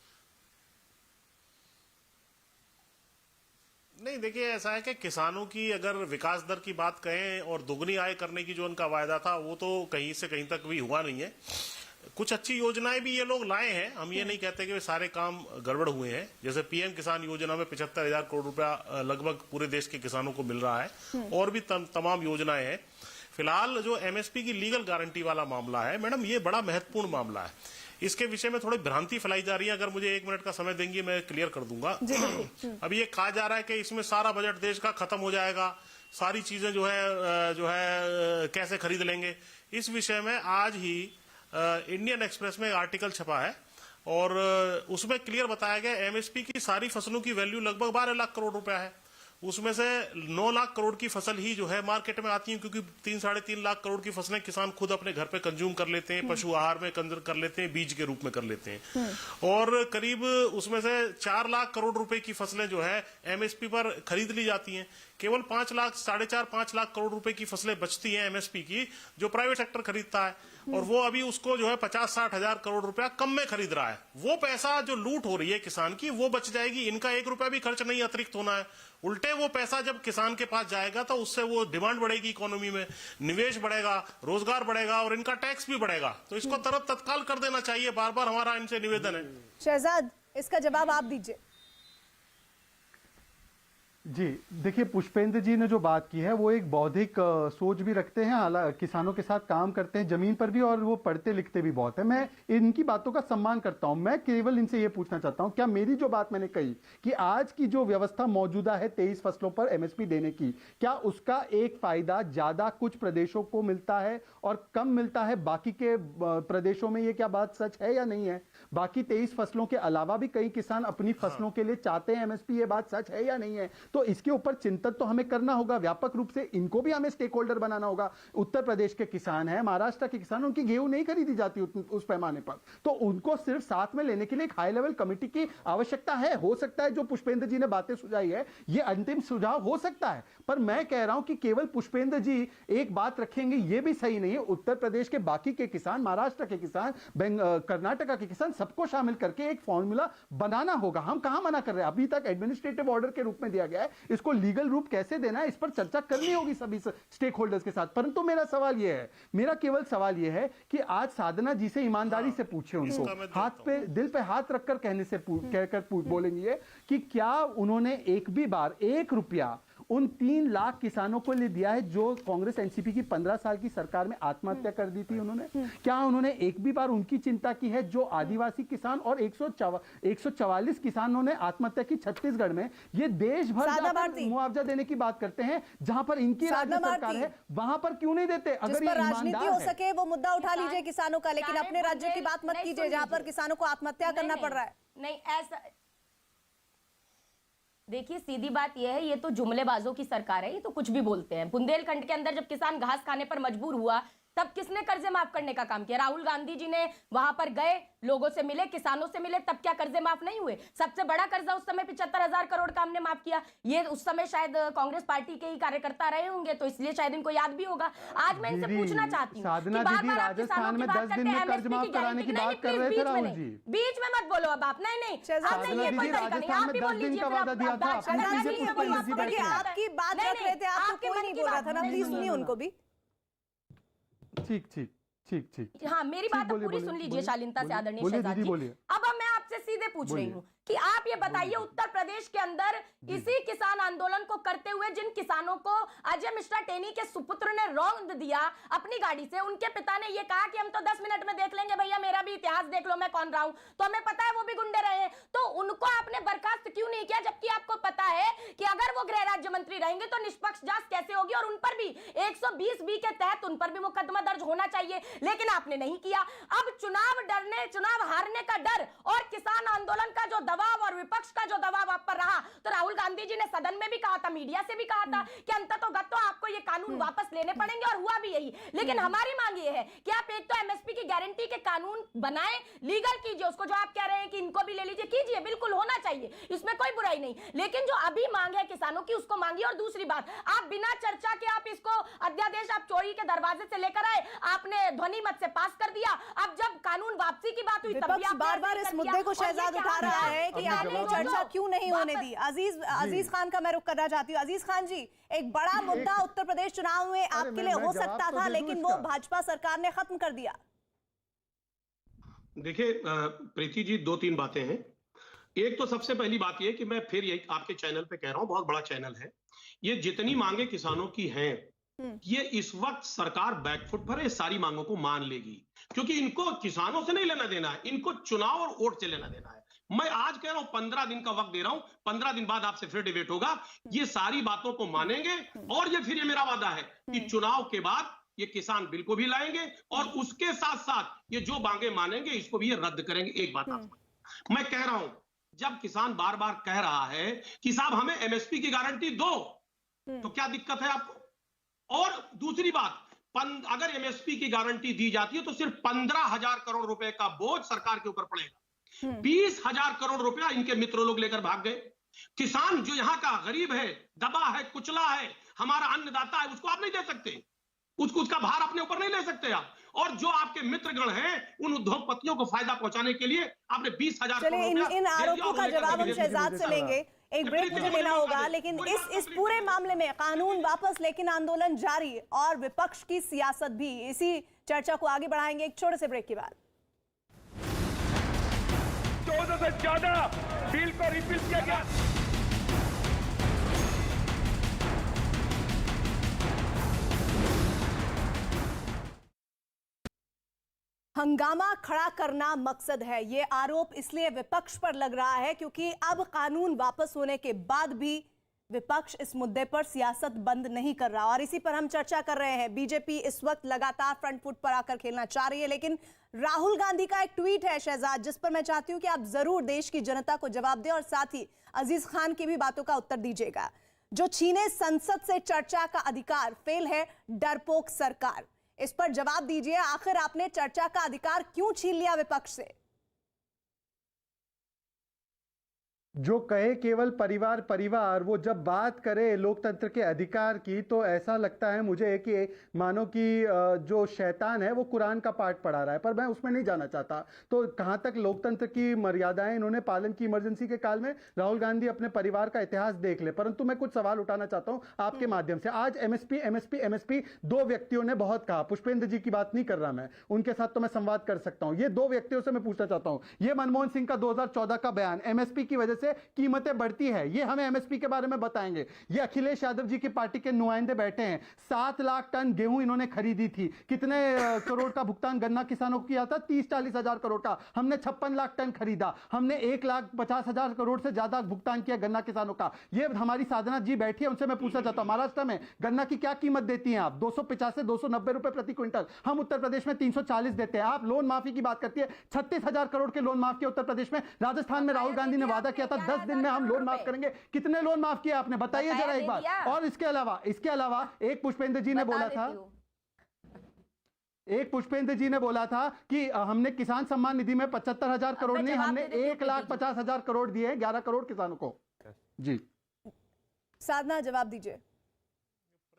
नहीं, देखिए ऐसा है कि किसानों की अगर विकास दर की बात कहें और दुगनी आय करने की जो उनका वायदा था वो तो कहीं से कहीं तक भी हुआ नहीं है। कुछ अच्छी योजनाएं भी ये लोग लाए हैं, हम ये नहीं कहते कि वे सारे काम गड़बड़ हुए हैं। जैसे पीएम किसान योजना में 75,000 करोड़ रुपया लगभग पूरे देश के किसानों को मिल रहा है और भी तमाम योजनाएं हैं। फिलहाल जो एमएसपी की लीगल गारंटी वाला मामला है मैडम, ये बड़ा महत्वपूर्ण मामला है। इसके विषय में थोड़ी भ्रांति फैलाई जा रही है, अगर मुझे 1 मिनट का समय देंगी मैं क्लियर कर दूंगा। अब ये कहा जा रहा है कि इसमें सारा बजट देश का खत्म हो जाएगा, सारी चीजें जो है कैसे खरीद लेंगे। इस विषय में आज ही इंडियन एक्सप्रेस में एक आर्टिकल छपा है और उसमें क्लियर बताया गया एमएसपी की सारी फसलों की वैल्यू लगभग 12 लाख करोड़ रुपया है। उसमें से 9 लाख करोड़ की फसल ही जो है मार्केट में आती है, क्योंकि 3-3.5 लाख करोड़ की फसलें किसान खुद अपने घर पे कंज्यूम कर लेते हैं, पशु आहार में कर लेते हैं, बीज के रूप में कर लेते हैं। और करीब उसमें से 4 लाख करोड़ रुपए की फसलें जो है एमएसपी पर खरीद ली जाती हैं। केवल 5 लाख 4.5-5 लाख करोड़ रुपए की फसलें बचती हैं एमएसपी की, जो प्राइवेट सेक्टर खरीदता है, और वो अभी उसको जो है 50-60 हजार करोड़ रुपया कम में खरीद रहा है। वो पैसा जो लूट हो रही है किसान की वो बच जाएगी, इनका 1 रुपया भी खर्च नहीं अतिरिक्त होना है। उल्टे वो पैसा जब किसान के पास जाएगा तो उससे वो डिमांड बढ़ेगी, इकोनॉमी में निवेश बढ़ेगा, रोजगार बढ़ेगा और इनका टैक्स भी बढ़ेगा। तो इसको तत्काल कर देना चाहिए, बार बार हमारा इनसे निवेदन है। शहजाद, इसका जवाब आप दीजिए। जी देखिए, पुष्पेंद्र जी ने जो बात की है वो एक बौद्धिक सोच भी रखते हैं, हालांकि किसानों के साथ काम करते हैं जमीन पर भी, और वो पढ़ते लिखते भी बहुत है। मैं इनकी बातों का सम्मान करता हूं। मैं केवल इनसे ये पूछना चाहता हूं, क्या मेरी जो बात मैंने कही कि आज की जो व्यवस्था मौजूदा है 23 फसलों पर एमएसपी देने की, क्या उसका एक फायदा ज्यादा कुछ प्रदेशों को मिलता है और कम मिलता है बाकी के प्रदेशों में? ये क्या बात सच है या नहीं है? बाकी 23 फसलों के अलावा भी कई किसान अपनी फसलों के लिए चाहते हैं एमएसपी, ये बात सच है या नहीं है? तो इसके ऊपर चिंतन तो हमें करना होगा व्यापक रूप से, इनको भी हमें स्टेक होल्डर बनाना होगा। उत्तर प्रदेश के किसान हैं, महाराष्ट्र के किसान, उनकी गेहूं नहीं खरीदी जाती उस पैमाने पर, तो उनको सिर्फ साथ में लेने के लिए एक हाई लेवल कमेटी की आवश्यकता है। हो सकता है जो पुष्पेंद्र जी ने बातें सुझाई है ये अंतिम सुझाव हो सकता है, पर मैं कह रहा हूं कि केवल पुष्पेंद्र जी एक बात रखेंगे ये भी सही नहीं है। उत्तर प्रदेश के बाकी के किसान, महाराष्ट्र के किसान, कर्नाटका के किसान, सबको शामिल करके एक फॉर्मूला बनाना होगा। हम कहां मना कर रहे हैं? अभी तक एडमिनिस्ट्रेटिव ऑर्डर के रूप में दिया गया है है, इसको लीगल रूप कैसे देना है, इस पर चर्चा करनी होगी सभी स्टेक होल्डर्स के साथ। परंतु मेरा सवाल यह है, मेरा केवल सवाल यह है कि आज साधना जी से ईमानदारी से पूछे, उनको हाथ पे दिल पे हाथ रखकर कहने से कहकर बोलेंगे कि क्या उन्होंने एक भी बार 1 रुपया उन 3 लाख किसानों को लिए दिया है जो कांग्रेस एनसीपी की 15 साल की सरकार में आत्महत्या कर दी थी उन्होंने? क्या उन्होंने एक भी बार उनकी चिंता की है जो आदिवासी किसान और 144 किसानों ने आत्महत्या की छत्तीसगढ़ में? ये देश भर जाकर मुआवजा देने की बात करते हैं, जहां पर इनकी राज्य सरकार है वहां पर क्यों नहीं देते? अगर ये राजनीति हो सके वो मुद्दा उठा लीजिए किसानों का, लेकिन अपने राज्य की बात मत कीजिए जहां पर किसानों को आत्महत्या करना पड़ रहा है। नहीं, ऐसा देखिए, सीधी बात यह है, ये तो जुमलेबाजों की सरकार है, ये तो कुछ भी बोलते हैं। बुंदेलखंड के अंदर जब किसान घास खाने पर मजबूर हुआ तब किसने कर्जे माफ करने का काम किया? राहुल गांधी जी ने वहां पर गए, लोगों से मिले, किसानों से मिले, तब क्या कर्जे माफ नहीं हुए? सबसे बड़ा कर्जा उस समय 75,000 करोड़ का हमने माफ किया। ये उस समय शायद कांग्रेस पार्टी के ही कार्यकर्ता रहे होंगे, तो इसलिए शायद इनको याद भी होगा। आज मैं इनसे पूछना चाहती हूँ, साधना दीदी राजस्थान में 10 दिन में कर्ज माफ कराने की बात कर रहे थे राहुल जी। बीच में मत बोलो अब आप। नहीं, साधना दीदी राजस्थान में 10 दिन का वादा दिया था। आपकी बात रख रहे थे, आपको कोई नहीं बोल रहा था ना, प्लीज सुनिए उनको भी। ठीक। हाँ, मेरी बात पूरी सुन लीजिए शालीनता से, आदरणीय शहजाद जी। अब मैं आपसे सीधे पूछ रही हूँ कि आप ये बताइए, उत्तर प्रदेश के अंदर इसी किसान आंदोलन को करते हुए जिन किसानों को अजय मिश्रा टेनी के सुपुत्र ने रौंद दिया अपनी गाड़ी से, उनके पिता ने ये कहा कि हम तो 10 मिनट में देख लेंगे, भैया मेरा भी इतिहास देख लो, मैं कौन रहा हूं, तो हमें पता है वो भी गुंडे रहे हैं, तो उनको आपने बर्खास्त क्यों नहीं किया? जबकि आपको पता है कि अगर वो गृह राज्य मंत्री रहेंगे तो निष्पक्ष जांच कैसे होगी और उन पर भी 120B के तहत उन पर भी मुकदमा दर्ज होना चाहिए, लेकिन आपने नहीं किया। अब चुनाव हारने का डर और किसान आंदोलन का जो दबाव और विपक्ष का जो दबाव आप पर रहा, तो राहुल गांधी जी ने सदन में भी कहा था, मीडिया से भी कहा था कि अंततोगत तो आपको ये कानून वापस लेने पड़ेंगे, और हुआ भी यही। लेकिन हमारी मांग ये है कि आप एक तो एमएसपी की गारंटी के कानून बनाएं, लीगल कीजिए उसको, जो आप कह रहे हैं कि इनको भी ले लीजिए, कीजिए, बिल्कुल होना चाहिए, इसमें कोई बुराई नहीं, लेकिन जो अभी मांग है किसानों की उसको मांगिए। और दूसरी बात, आप बिना चर्चा के आप इसको अध्यादेश आप चोरी के दरवाजे से लेकर आए, आपने ध्वनि मत से पास कर दिया। अब जब कानून वापसी की बात हुई तब भी आप बार-बार इस मुद्दे को शहजाद उठा रहा है कि आपने चर्चा क्यों नहीं होने दी। अजीज खान का मैं रुख करना चाहती हूँ। अजीज खान जी, एक बड़ा मुद्दा उत्तर प्रदेश चुनाव में आपके लिए हो सकता था, लेकिन वो भाजपा सरकार ने खत्म कर दिया। देखिए प्रीति जी, 2-3 बातें हैं। एक तो सबसे पहली बात यह कि मैं फिर यही आपके चैनल पे कह रहा हूं, बहुत बड़ा चैनल है, ये जितनी मांगे किसानों की हैं, ये इस वक्त सरकार बैकफुट पर है, सारी मांगों को मान लेगी, क्योंकि इनको किसानों से नहीं लेना देना है, इनको चुनाव और वोट से लेना देना है। मैं आज कह रहा हूं 15 दिन का वक्त दे रहा हूं, 15 दिन बाद आपसे फिर डिबेट होगा, ये सारी बातों को मानेंगे, और ये फिर ये मेरा वादा है कि चुनाव के बाद ये किसान बिल को भी लाएंगे और उसके साथ साथ ये जो मांगे मानेंगे इसको भी ये रद्द करेंगे। एक बात आप मैं कह रहा हूं, जब किसान बार बार कह रहा है कि साहब हमें एमएसपी की गारंटी दो, तो क्या दिक्कत है आपको? और दूसरी बात, अगर एमएसपी की गारंटी दी जाती है तो सिर्फ 15,000 करोड़ रुपए का बोझ सरकार के ऊपर पड़ेगा। 20,000 करोड़ रुपया इनके मित्र लोग लेकर भाग गए। किसान जो यहाँ का गरीब है, दबा है, कुचला है, हमारा अन्नदाता है, उसको आप नहीं दे सकते, उसका भार अपने ऊपर नहीं ले सकते आप। और जो आपके मित्रगण हैं, उन उद्योगपतियों को फायदा पहुंचाने के लिए आपने 20,000 करोड़ रुपया। इन आरोपों का जवाब हम शहजाद से लेंगे, एक ब्रेक मुझे लेना होगा, लेकिन इस पूरे मामले में कानून वापस लेकिन आंदोलन जारी और विपक्ष की सियासत भी, इसी चर्चा को आगे बढ़ाएंगे एक छोटे से ब्रेक के बाद। 14 से ज्यादा बिल को रिपील किया गया। हंगामा खड़ा करना मकसद है, ये आरोप इसलिए विपक्ष पर लग रहा है क्योंकि अब कानून वापस होने के बाद भी विपक्ष इस मुद्दे पर सियासत बंद नहीं कर रहा, और इसी पर हम चर्चा कर रहे हैं। बीजेपी इस वक्त लगातार फ्रंट फुट पर आकर खेलना चाह रही है, लेकिन राहुल गांधी का एक ट्वीट है शहजाद, जिस पर मैं चाहती हूं कि आप जरूर देश की जनता को जवाब दें और साथ ही अजीज खान की भी बातों का उत्तर दीजिएगा। जो छीने संसद से चर्चा का अधिकार, फेल है डरपोक सरकार, इस पर जवाब दीजिए। आखिर आपने चर्चा का अधिकार क्यों छीन लिया विपक्ष से? जो कहे केवल परिवार परिवार, वो जब बात करे लोकतंत्र के अधिकार की तो ऐसा लगता है मुझे कि मानो कि जो शैतान है वो कुरान का पाठ पढ़ा रहा है, पर मैं उसमें नहीं जाना चाहता। तो कहां तक लोकतंत्र की मर्यादाएं इन्होंने पालन की इमरजेंसी के काल में, राहुल गांधी अपने परिवार का इतिहास देख ले। परंतु मैं कुछ सवाल उठाना चाहता हूं आपके माध्यम से। आज एमएसपी एमएसपी एमएसपी दो व्यक्तियों ने बहुत कहा, पुष्पेंद्र जी की बात नहीं कर रहा मैं, उनके साथ तो मैं संवाद कर सकता हूं। ये दो व्यक्तियों से मैं पूछना चाहता हूं, ये मनमोहन सिंह का 2014 का बयान, एमएसपी की वजह से कीमतें बढ़ती है, ये हमें एमएसपी के बारे में बताएंगे। ये अखिलेश यादव जी की पार्टी के नुमाइंदे बैठे हैं, 7 लाख टन गेहूं इन्होंने खरीदी थी। कितने करोड़ का भुगतान गन्ना किसानों को किया था? 30-40 हजार करोड़ का। हमने 56 लाख टन खरीदा, हमने 1,50,000 करोड़ से ज्यादा भुगतान किया गन्ना किसानों का। ये हमारी साधना जी बैठी है, उनसे मैं पूछना चाहता हूं, महाराष्ट्र में गन्ना की क्या कीमत देती हैं आप? 250 से 290 रुपए प्रति क्विंटल। हम उत्तर प्रदेश में 340 देते हैं। आप लोन माफी की बात करती है, 36,000 करोड़ के लोन माफ किए उत्तर प्रदेश में। राजस्थान में राहुल गांधी ने वादा किया था 10 दिन में हम लोन माफ करेंगे। कितने लोन माफ किए आपने? बताइए जरा एक बार। और इसके अलावा एक पुष्पेंद्र जी ने बोला था, एक पुष्पेंद्र जी ने बोला था कि हमने किसान सम्मान निधि में 75,000 करोड़ नहीं, हमने 1,50,000 करोड़ दिए, 11 करोड़ किसानों को। जी साधना जवाब दीजिए।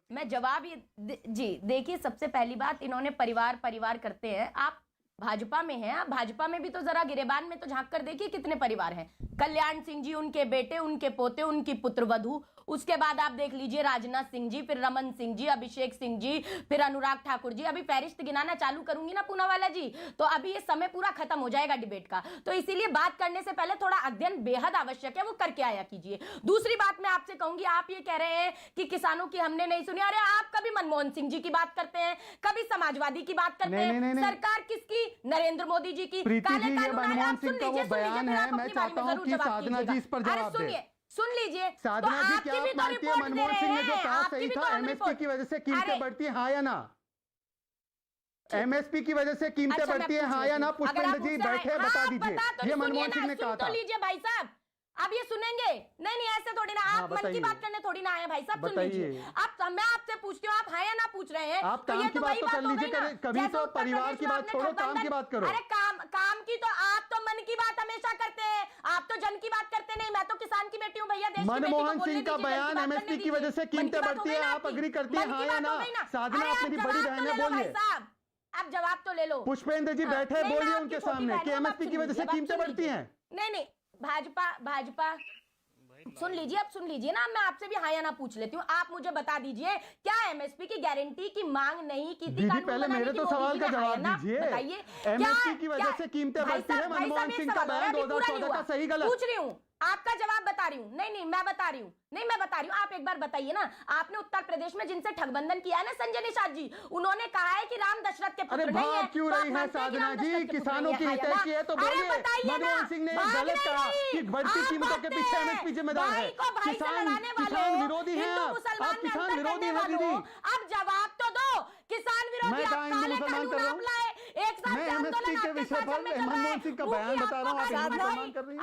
मैं जवाब ये जी देखिए, सबसे पहली बात, इन्होंने परिवार परिवार करते हैं। आप भाजपा में हैं, आप भाजपा में भी तो जरा गिरेबान में तो झांक कर देखिए कितने परिवार हैं। कल्याण सिंह जी, उनके बेटे, उनके पोते, उनकी पुत्रवधू, उसके बाद आप देख लीजिए राजनाथ सिंह जी, फिर रमन सिंह जी, अभिषेक सिंह जी, फिर अनुराग ठाकुर जी। अभी फहरिस्त गिनाना चालू करूंगी ना पूनावाला जी, तो अभी ये समय पूरा खत्म हो जाएगा डिबेट का। तो इसीलिए बात करने से पहले थोड़ा अध्ययन बेहद आवश्यक है, वो करके आया कीजिए। दूसरी बात मैं आपसे कहूंगी, आप ये कह रहे हैं कि किसानों की हमने नहीं सुनी। अरे आप कभी मनमोहन सिंह जी की बात करते हैं, कभी समाजवादी की बात करते हैं। सरकार किसकी? नरेंद्र मोदी जी की। प्रीति जी, ये मनमोहन सिंह का वो बयान है, मैं चाहता हूं कि साधना जी इस पर जवाब दें। सुन लीजिए साधना जी, क्या आप मानती है मनमोहन सिंह ने जो कहा सही था? एमएसपी की वजह से कीमतें बढ़ती है, हाँ या ना? एमएसपी की वजह से कीमतें बढ़ती है, हाँ या ना? पुष्पेंद्र जी बैठे, बता दीजिए। ये मनमोहन सिंह ने कहा था। लीजिए भाई साहब, अब ये सुनेंगे? नहीं ऐसे थोड़ी ना, आप मन की बात करने थोड़ी ना आए भाई साहब। सुन लीजिए, आप, मैं आपसे पूछती हूँ, आप हाँ या ना पूछ रहे हैं? आप काम की बात तो कर लीजिए, कभी तो परिवार की बात छोड़ो, काम की बात करो। अरे काम की तो आप तो मन की बात हमेशा करते हैं, आप तो जन की बात करते नहीं। मैं तो किसान की बेटी हूँ भैया, देश की बेटी को। मनमोहन सिंह का बयान, एमएसपी की वजह से कीमतें बढ़ती है, आप अग्री करती है, हाँ या ना? साधना, आप मेरी बड़ी बहन है, बोलिए। आप जवाब तो ले लो। पुष्पेंद्र जी बैठे, बोलिए उनके सामने कि एमएसपी की वजह से कीमतें बढ़ती हैं। नहीं, भाजपा सुन लीजिए, अब सुन लीजिए ना, मैं आपसे भी हाँ या ना पूछ लेती हूँ। आप मुझे बता दीजिए, क्या एमएसपी की गारंटी की मांग नहीं की थी? दीदी पहले मेरे तो सवाल का जवाब दीजिए। बताइए, एमएसपी की वजह से कीमतें बढ़ती है, मनमोहन सिंह का बयान 2014 का सही गलत? पूछ रही हूँ, आपका जवाब बता रही हूँ। नहीं, मैं बता रही हूँ। आप एक बार बताइए ना, आपने उत्तर प्रदेश में जिनसे ठगबंधन किया है ना, संजय निषाद जी, उन्होंने कहा है कि राम दशरथ के पुत्र नहीं है। क्यों रही है साधना जी? किसानों की हितैषी है तो बोलिए। मनमोहन सिंह ने गलत कहा कि बढ़ती कीमतों के पीछे एमएसपी जिम्मेदार है। किसान विरोधी है आप किसान विरोधी है दीदी। अब जवाब तो दो, किसान विरोधी आप काले कानून आप लाए, एक साथ एमएसपी के विषय पर मनमोहन सिंह का बयान बता रहा हूँ,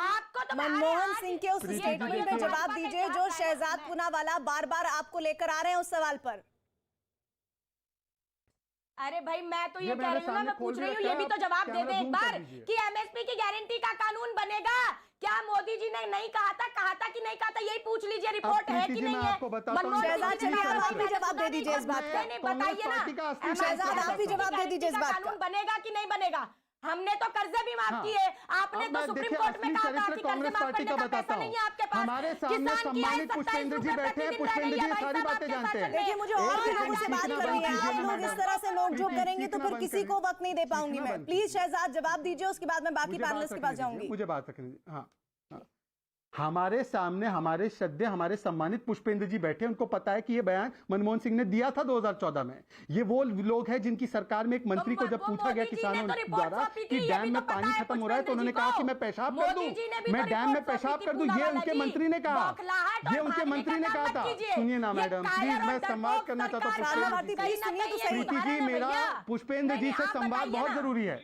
आपको तो मनमोहन सिंह के उस स्टेटमेंट में जवाब दीजिए जो शहजाद पूनावाला बार बार आपको लेकर आ रहे हैं उस सवाल पर। अरे भाई, मैं तो ये कह रही हूँ ना, मैं पूछ रही हूँ, ये भी तो जवाब दे दे एक बार कि एमएसपी की गारंटी का कानून बनेगा। क्या मोदी जी ने नहीं कहा था कि नहीं कहा था? यही पूछ लीजिए, रिपोर्ट है कि नहीं है? शहजाद जी, आप भी जवाब दे दीजिए इस बात का। बताइए ना शहजाद, आप भी जवाब दे दीजिए इस बात का। कानून बनेगा कि नहीं बनेगा? हमने तो कर्जे भी माफ किए, आपने तो सुप्रीम कोर्ट में कहा था कि कर्जे माफ करने का पैसा नहीं है आपके पास। हमारे सामने सम्मानित पुष्पेंद्र जी बैठे हैं, पुष्पेंद्र जी सारी बातें जानते हैं। देखिए, मुझे और भी लोगों से बात करनी है, आप लोग इस तरह से नोक-झोंक करेंगे तो फिर किसी को वक्त नहीं दे पाऊंगी मैं। प्लीज शहजाद जवाब दीजिए, उसके बाद मैं बाकी पैनलिस्ट के पास जाऊंगी। मुझे बात रखनी। हाँ, हमारे सामने हमारे श्रद्धेय, हमारे सम्मानित पुष्पेंद्र जी बैठे, उनको पता है कि ये बयान मनमोहन सिंह ने दिया था 2014 में। ये वो लोग हैं जिनकी सरकार में एक मंत्री को जब पूछा गया किसानों द्वारा कि डैम में पानी खत्म हो रहा है तो उन्होंने कहा कि मैं पेशाब कर दूं, मैं डैम में पेशाब कर दूं। ये उनके मंत्री ने कहा, ये उनके मंत्री ने कहा था। सुनिए ना मैडम, प्लीज, मैं संवाद करना चाहता हूँ। प्रीति जी, मेरा पुष्पेंद्र जी से संवाद बहुत जरूरी है।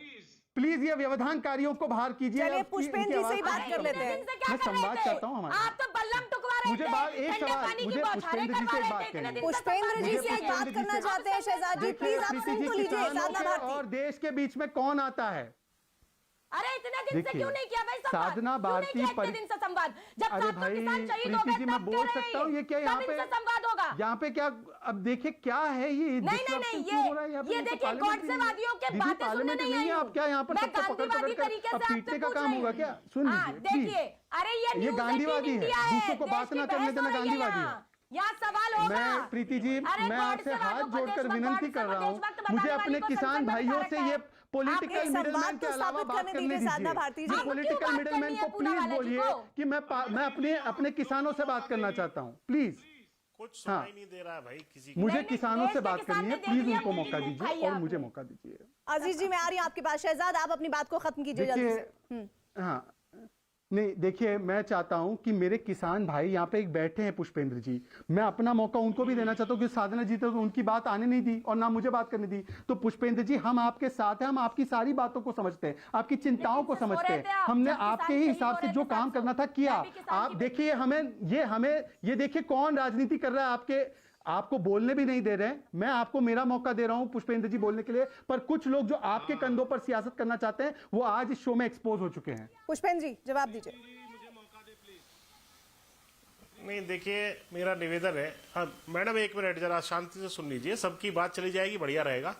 प्लीज ये व्यवधानकारियों को बाहर कीजिए। चलिए पुष्पेंद्र जी से ही बात कर लेते हैं। मैं संवाद चाहता हूँ हमारे। आप तो बल्लम टुकवा रहे थे। मुझे बात एक सवाल, मुझे पुष्पेंद्र जी से एक बात करनी है। पुष्पेंद्र जी से एक बात करना चाहते हैं शहजाद जी, प्लीज आप सुन तो लीजिए। और देश के बीच में कौन आता है? अरे इतने दिन से देखिए, क्यों नहीं किया भाई संवाद? साधना क्यों नहीं भारती किया इतने दिन से संवाद? जब अरे 700 भाई किसान शहीद हो प्रीति गए जी, मैं तब बोल कह रहे सकता हूँ ये क्या हैं। यहाँ तब पे इनसे संवाद होगा। यहाँ पे क्या, अब देखिए क्या है ये नहीं नहीं disruption नहीं, क्यों हो रहा है यहाँ पे? ये तो देखिए parliament गॉड ही से नहीं है। वादियों के दीदी, बातें सुनने parliament नहीं नहीं आई है, हूँ। आप क्या यहाँ पर मैं सबको पकड़ गांधीवादी पकड़ तरीके कर से अब आपसे पीटने का पूछ काम रही होगा हूँ। क्या? सुन हाँ, लीजिए प्लीज। देखिए, अरे ये ये न्यूज़ गांधीवादी 18 है, इंडिया है, दूसरों को देश बात की ना करने बहस हो देना रही है गांधीवादी है। यहाँ सवाल होगा। मैं प्रीति जी, अरे मैं गॉड आपसे से हाथ वादों को जोड़कर देशभक्त, विनती गॉड कर से रहा हूँ, देशभक्त मुझे बताने अपने वाली को किसान संसद में भाइयों बिठा से रखा ये है। पॉलिटिकल आप एक मिडिलमैन संवाद के तो अलावा स्थापित बात करने करने दीजिए साधना दीजिए। भारती जी। जो आपको क्यों पॉलिटिकल बात मिडिलमैन करनी को है पूनावाला प्लीज जी बोलिए को? कि मैं अपने किसानों से बात करना चाहता हूँ, प्लीज। कुछ सुनाई नहीं दे रहा है भाई किसी को। मुझे नहीं, किसानों देश से के बात किसान करनी है, ने देख प्लीज लिया, उनको मुझे मौका नहीं दीजिए उठाई और आपने। मुझे मौका दीजिए। अजीज जी मैं आ रही हूँ आपके पास। शहजाद आप अपनी बात को खत्म कीजिए जल्दी देखिए, से। हाँ नहीं, देखिए मैं चाहता हूं कि मेरे किसान भाई यहाँ पे एक बैठे हैं, पुष्पेंद्र जी, मैं अपना मौका उनको भी देना चाहता हूं कि साधना जी तो उनकी बात आने नहीं दी और ना मुझे बात करने दी। तो पुष्पेंद्र जी, हम आपके साथ हैं, हम आपकी सारी बातों को समझते हैं, आपकी चिंताओं को समझते हैं। हमने आपके ही हिसाब से जो काम करना था किया। आप देखिए, हमें ये देखिए कौन राजनीति कर रहा है, आपको बोलने भी नहीं दे रहे हैं। मैं आपको मेरा मौका दे रहा हूं पुष्पेंद्र जी बोलने के लिए, पर कुछ लोग जो आपके कंधों पर सियासत करना चाहते हैं वो आज इस शो में एक्सपोज हो चुके हैं। पुष्पेंद्र जी जवाब दीजिए। नहीं देखिए, मेरा निवेदन है, हाँ मैडम एक मिनट जरा शांति से सुन लीजिए, सबकी बात चली जाएगी, बढ़िया रहेगा।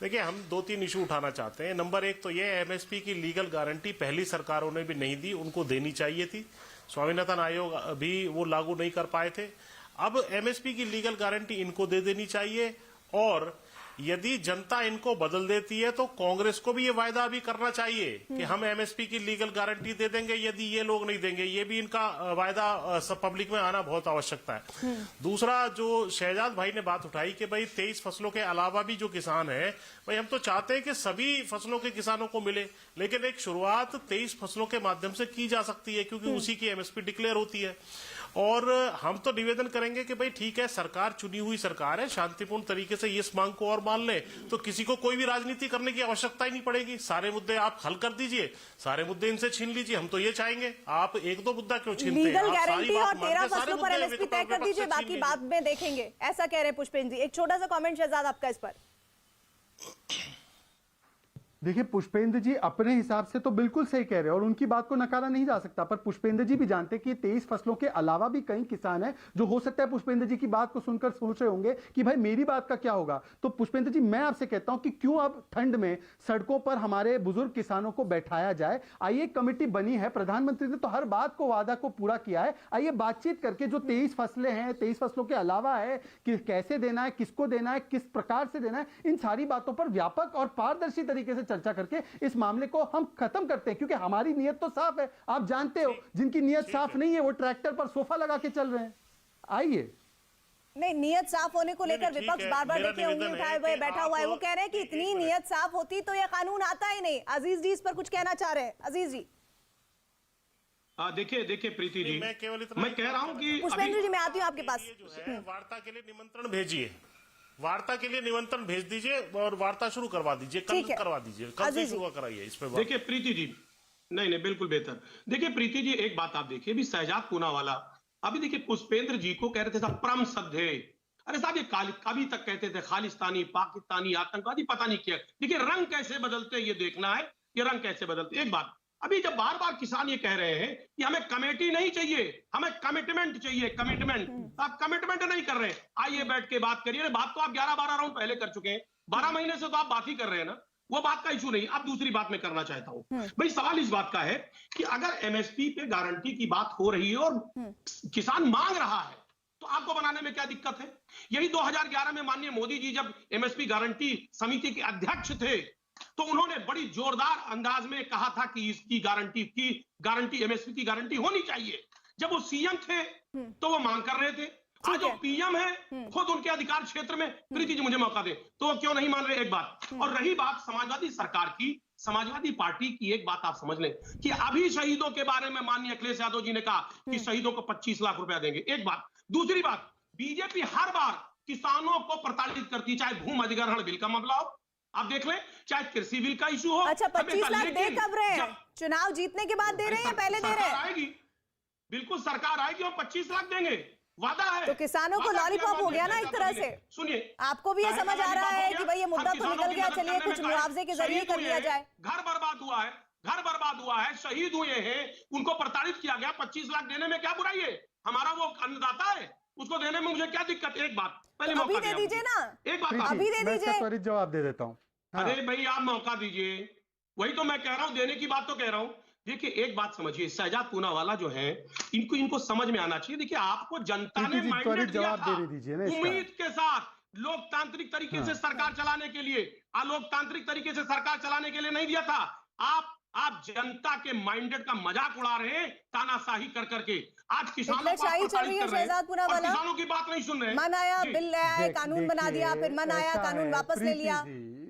देखिए हम 2-3 इशू उठाना चाहते हैं। नंबर 1 तो ये एमएसपी की लीगल गारंटी पहली सरकारों ने भी नहीं दी, उनको देनी चाहिए थी। स्वामीनाथन आयोग भी वो लागू नहीं कर पाए थे। अब एमएसपी की लीगल गारंटी इनको दे देनी चाहिए, और यदि जनता इनको बदल देती है तो कांग्रेस को भी ये वायदा भी करना चाहिए कि हम एमएसपी की लीगल गारंटी दे देंगे यदि ये लोग नहीं देंगे। ये भी इनका वायदा सब पब्लिक में आना बहुत आवश्यकता है। दूसरा, जो शहजाद भाई ने बात उठाई कि भाई 23 फसलों के अलावा भी जो किसान है, भाई हम तो चाहते हैं कि सभी फसलों के किसानों को मिले, लेकिन एक शुरुआत 23 फसलों के माध्यम से की जा सकती है क्योंकि उसी की एमएसपी डिक्लेयर होती है। और हम तो निवेदन करेंगे कि भाई ठीक है, सरकार चुनी हुई सरकार है, शांतिपूर्ण तरीके से इस मांग को और मान ले तो किसी को कोई भी राजनीति करने की आवश्यकता ही नहीं पड़ेगी। सारे मुद्दे आप हल कर दीजिए, सारे मुद्दे इनसे छीन लीजिए। हम तो ये चाहेंगे, आप 1-2 मुद्दा क्यों छीनते हैं? लीगल आप सारी गारंटी बात और मान 13 के सारे फसलों पर मुद्दे एमएसपी तय कर दीजिए, बाकी बाद में देखेंगे, ऐसा कह रहे हैं पुष्पेंद्र जी। एक छोटा सा कमेंट शहजाद आपका इस पर। देखिए पुष्पेंद्र जी अपने हिसाब से तो बिल्कुल सही कह रहे हैं और उनकी बात को नकारा नहीं जा सकता, पर पुष्पेंद्र जी भी जानते कि 23 फसलों के अलावा भी कई किसान हैं जो हो सकता है पुष्पेंद्र जी की बात को सुनकर सोच रहे होंगे कि भाई मेरी बात का क्या होगा। तो पुष्पेंद्र जी, मैं आपसे कहता हूं कि क्यों अब ठंड में सड़कों पर हमारे बुजुर्ग किसानों को बैठाया जाए। आइए, कमेटी बनी है, प्रधानमंत्री ने तो हर बात को, वादा को पूरा किया है। आइए बातचीत करके जो 23 फसलें हैं, 23 फसलों के अलावा है कि कैसे देना है, किसको देना है, किस प्रकार से देना है, इन सारी बातों पर व्यापक और पारदर्शी तरीके से चर्चा करके इस मामले को हम खत्म करते हैं, क्योंकि हमारी नीयत तो साफ है। आप जानते हो जिनकी नीयत साफ नहीं है वो ट्रैक्टर पर सोफा लगा के चल रहे हैं। आइए, नहीं, नीयत साफ होने को लेकर ठीक विपक्ष है, बार बार मेरा देखिए उंगली निवेदन है उठाए हुए कि बैठा हुआ है। वो आप- कह रहे हैं कि इतनी एक नीयत साफ होती तो ये कानून आता ही नहीं। अजीज जी इस पर कुछ कहना चाह रहे हैं? अजीज जी। देखिए प्रीति जी, मैं केवल इतना मैं कह रहा हूं कि पुष्पेंद्र जी मैं आती हूँ आपके पास। ये जो है वार्ता के लिए निमंत्रण भेजिए, वार्ता के लिए निमंत्रण भेज दीजिए और वार्ता शुरू करवा दीजिए, कल ठीक है। करवा दीजिए, कल से अजीज जी। शुरू कराइए इस पे बात। देखिए प्रीति जी, नहीं बिल्कुल बेहतर। देखिए प्रीति जी, एक बात आप देखिए, अभी शहजाद पूनावाला अभी देखिए पुष्पेंद्र जी को कह रहे थे साहब परम सद्धे। अरे साहब, ये कभी तक कहते थे खालिस्तानी, पाकिस्तानी, आतंकवादी, पता नहीं क्या। देखिए रंग कैसे बदलते ये देखना है, ये रंग कैसे बदलते। एक बात, अभी जब बार बार किसान ये कह रहे हैं कि हमें कमेटी नहीं चाहिए, हमें कमिटमेंट चाहिए, कमिटमेंट। आप कमिटमेंट नहीं कर रहे हैं, आइए बैठ के बात करिए। बात तो आप 11-12 राउंड पहले कर चुके हैं, 12 महीने से तो आप बात ही कर रहे हैं ना, वो बात का इशू नहीं। अब दूसरी बात मैं करना चाहता हूं भाई, सवाल इस बात का है कि अगर एमएसपी पे गारंटी की बात हो रही है और किसान मांग रहा है तो आपको बनाने में क्या दिक्कत है? यही 2011 में माननीय मोदी जी जब एमएसपी गारंटी समिति के अध्यक्ष थे तो उन्होंने बड़ी जोरदार अंदाज में कहा था कि इसकी गारंटी एमएसपी की गारंटी होनी चाहिए। जब वो सीएम थे तो वो मांग कर रहे थे। आज जो पीएम है खुद उनके अधिकार क्षेत्र में, प्रीति जी मुझे मौका दे, तो वो क्यों नहीं मान रहे? एक बात। और रही बात समाजवादी सरकार की, समाजवादी पार्टी की, एक बात आप समझ लें कि अभी शहीदों के बारे में माननीय अखिलेश यादव जी ने कहा कि शहीदों को 25 लाख रुपया देंगे। एक बात। दूसरी बात, बीजेपी हर बार किसानों को प्रताड़ित करती, चाहे भूमि अधिग्रहण बिल का मामला हो, आप देख लें, चाहे कृषि बिल का इशू हो। अच्छा, 25 लाख दे कब रहे हैं? चुनाव जीतने के बाद दे रहे हैं या पहले दे रहे हैं? आएगी, बिल्कुल सरकार आएगी और 25 लाख देंगे, वादा है। तो किसानों को लॉलीपॉप हो गया ना एक तरह से। सुनिए, आपको भी ये समझ आ रहा है कि भाई ये मुद्दा तो निकल गया, चलिए कुछ मुआवजे के जरिए कर लिया जाए। घर बर्बाद हुआ है, घर बर्बाद हुआ है, शहीद हुए हैं, उनको प्रताड़ित किया गया। 25 लाख देने में क्या बुराई है? हमारा वो अन्नदाता है, उसको देने में मुझे क्या दिक्कत है? एक बात पहले अभी दे दीजिए ना, एक बात अभी दे मैं इसका दीजिए। त्वरित जवाब दे देता हूँ। अरे भाई आप मौका दीजिए, वही तो मैं कह रहा हूं, देने की बात तो कह रहा हूं। देखिए एक बात समझिए, शहजाद पूनावाला जो है, इनको समझ में आना चाहिए। देखिए आपको जनता ने माइंडेट दिया था उम्मीद के साथ, लोकतांत्रिक तरीके से सरकार चलाने के लिए, अलोकतांत्रिक तरीके से सरकार चलाने के लिए नहीं दिया था। आप जनता के माइंडेट का मजाक उड़ा रहे हैं, तानाशाही कर करके। आज किसानों को शाही चल रही है शहजाद पूनावाला, किसानों की बात नहीं सुन रहे। मन आया बिल ले आए, कानून बना दिया, फिर मन आया कानून वापस ले लिया।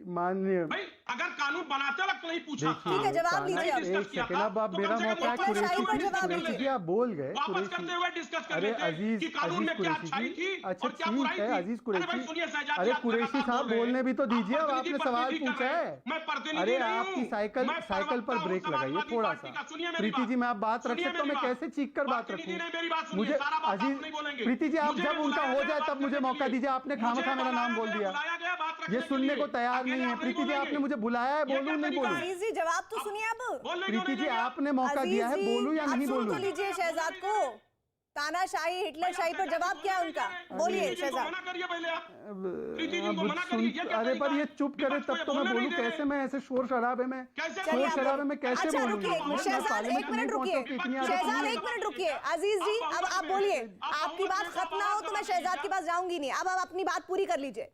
माननीय भाई अगर कानून बनाते वक्त नहीं पूछा, ठीक है, जवाब लीजिए। एक सेकंड, अब आप मेरा मौका है। कुरैशी जी आप बोल गए, वापस करते हुए डिस्कस कर अरे लेते हैं अजीज कि कानून में क्या कुरैशी अच्छाई जी, थी अच्छा और क्या ठीक बुराई है थी। अजीज अरे भाई कुरैशी, सुनिए शहजाद, अरे आप कुरैशी लगातार साहब बोल रहे हैं। बोलने भी तो आप दीजिए, अब प्रतिनिधि आपने सवाल कर पूछा रहे हैं। है। मैं प्रतिनिधि अरे नहीं आपकी हूं। साइकिल मैं पर प्रवक्ता ब्रेक हूं लगाइए समाजवादी थोड़ा पार्टी सा। का। सुनिए मेरी प्रीति बात। जी मैं आप बात रख सुनिए सकता हूँ, मैं मेरी कैसे चीख कर बात प्रतिनिधि रखूं? ने मेरी बात सुनी, मुझे सारा बात आप अजीज नहीं बोलेंगे। प्रीति जी, आप मुझे जब उनका बुलाया हो गया जाए बात तब मुझे करने मौका के लिए। दीजिए। आपने मुझे खामखा मेरा नाम बोल दिया। बुलाया गया बात रखने ये के सुनने लिए। को तैयार अकेले नहीं है। आप प्रीति जी बोलेंगे। आपने मुझे बुलाया है, ये बोलूं क्या नहीं तरीका बोलूं? है? अजीज जी जवाब तो सुनिए अब। बोलने क्यों प्रीति नहीं जी देंगे? आपने मौका अजीज दिया है, जी, बोलूं या आप नहीं सुन बोलूं? तो लीजिए शहजाद को। तानाशाही, हिटलर शाही पर जवाब क्या है उनका? बोलिए शहजाद। मना करिए पहले आप। प्रीति जी अब को मना करिए। ये क्या अरे तरीका पर ये है? चुप करे विपक्ष को तब ये तो मैं बोलने बोलूं नहीं दे रहे। कैसे? मैं ऐसे शोर शराबे में कैसे शोर शराबे में कैसे अच्छा बोलूं? रुकिए शहजाद, एक मिनट रुकिए शहजाद, एक मिनट रुकिए। अजीज जी अब आप बोलिए, आपकी बात खत्म ना हो तो मैं शहजाद के पास जाऊंगी नहीं। अब आप अपनी बात पूरी कर लीजिए।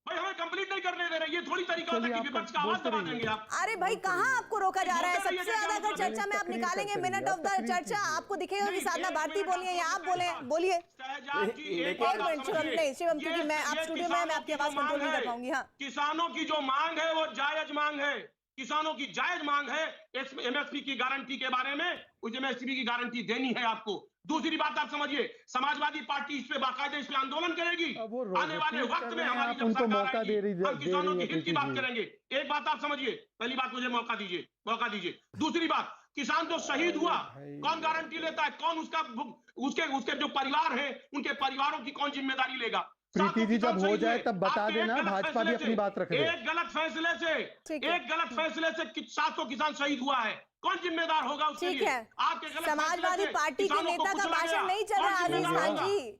भाई हमें कंप्लीट नहीं करने दे रहे। ये थोड़ी तरीका होता है कि विपक्ष का आवाज बोलते दबा रहिए। देंगे आप। अरे भाई कहाँ आपको रोका जा रहा है? बोलते सबसे रहिए, ज्यादा अगर क्या चर्चा में आप तकरीर निकालेंगे करते मिनट रहिए, ऑफ द तकरीर चर्चा, कीजिए। आपको दिखेगा कि साधना एक भारती मिनट बोली है या आप आप बोले? बोलिए शहजाद जी एक एक बात आप मिनट शिवम, समझिए। नहीं शिवम, क्योंकि मैं आप ये स्टूडियो में हैं, मैं आपकी आवाज किसानों कंट्रोल की नहीं जो कर पाऊंगी। हाँ किसानों की जो मांग है वो जायज मांग है। किसानों की जायज मांग है एमएसपी की गारंटी के बारे में। उस एमएसपी की गारंटी देनी है आपको। दूसरी बात आप समझिए, समाजवादी पार्टी इस पे बाकायदे इस पे आंदोलन करेगी। अब वो आने वाले रिपीट वक्त कर में रहे हैं, हमारी आप जब उनको सरकार मौका आएगी, दे रही हम किसानों है के हित की प्रीति बात जी। करेंगे। एक बात आप समझिए, पहली बात मुझे मौका दीजिए, मौका दीजिए। दूसरी बात, किसान जो शहीद हुआ, कौन गारंटी लेता है? कौन उसका उसके जो परिवार है, उनके परिवारों की कौन जिम्मेदारी लेगा? प्रीति जी जब हो जाए तब बता आपके एक देना, गलत भाजपा भी फैसले अपनी से- बात रख दे। एक गलत फैसले से ठीक है। 700 किसान शहीद हुआ है। कौन जिम्मेदार होगा उसके ठीक लिए? है, आपके गलत समाजवादी फैसले से पार्टी के किसानों को नेता का कुचला भाषण गया। नहीं चल कौन रहा आजीज जिम्मेदार खान होगा? जी,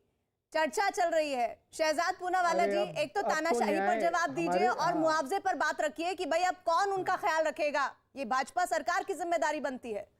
चर्चा चल रही है। शहजाद पूनावाला अरे जी, अब- एक तो अब तो तानाशाही पर न्याय जवाब दीजिए हमारे- और हाँ। मुआवजे पर बात रखिए कि भाई अब कौन उनका ख्याल रखेगा। ये भाजपा सरकार की जिम्मेदारी बनती है।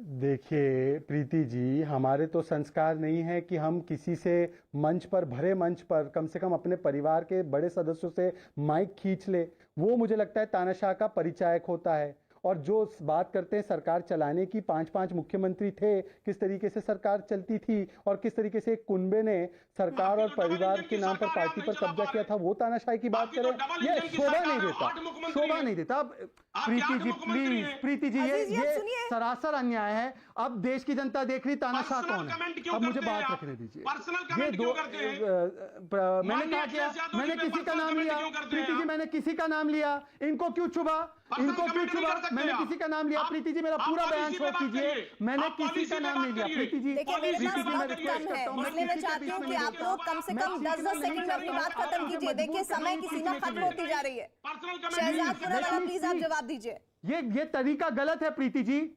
देखिए प्रीति जी, हमारे तो संस्कार नहीं है कि हम किसी से मंच पर, भरे मंच पर, कम से कम अपने परिवार के बड़े सदस्यों से माइक खींच ले। वो मुझे लगता है तानाशाह का परिचायक होता है। और जो बात करते हैं सरकार चलाने की, 5 मुख्यमंत्री थे, किस तरीके से सरकार चलती थी और किस तरीके से एक कुनबे ने सरकार और परिवार के नाम पर पार्टी पर कब्जा किया था, वो तानाशाही की बात करें, ये शोभा नहीं देता, शोभा नहीं देता। अब प्रीति जी प्लीज, प्रीति जी अजीज जी, आप ये सुनिए। सरासर अन्याय है। अब देश की जनता देख रही तानाशाह पर्सनल कौन है। कमेंट क्यों अब मुझे करते हैं बात आप? रखने दीजिए। पर्सनल ये कमेंट दो क्यों करते हैं? मैंने माननीय कहा क्या? अखिलेश यादव मैंने जी पे किसी का पर्सनल नाम कमेंट लिया? क्यों करते प्रीति हैं जी आप? मैंने किसी का नाम लिया, इनको क्यों छुपा? पर्सनल इनको क्यों कमेंट नहीं छुपा? कर सकते मैंने आप। किसी का नाम लिया? आप- प्रीति जी मेरा आप पूरा पॉलिसी बयान पे शो बात कीजिए। करिए। मैंने आप किसी पॉलिसी का पे नाम बात नहीं लिया। करिए। प्रीति जी देखिए मेरे प्रीति पास जी, मैं वक्त रिक्वेस्ट कम है, करता हूं, मैं इसलिए मैं किसी के चाहती बीच हूँ में कि नहीं आप बोलता लोग कम से मैं कम सीखना 10-10 नहीं सेकंड में अपनी चाहता बात हूं। खत्म आप कीजिए। मुझे देखिए मजबूर समय करो की सीमा सीखने के खत्म लिए। होती जा रही है। पर्सनल कमेंट शहजाद नहीं। पूनावाला प्लीज आप जवाब दीजिए। ये तरीका गलत है प्रीति जी।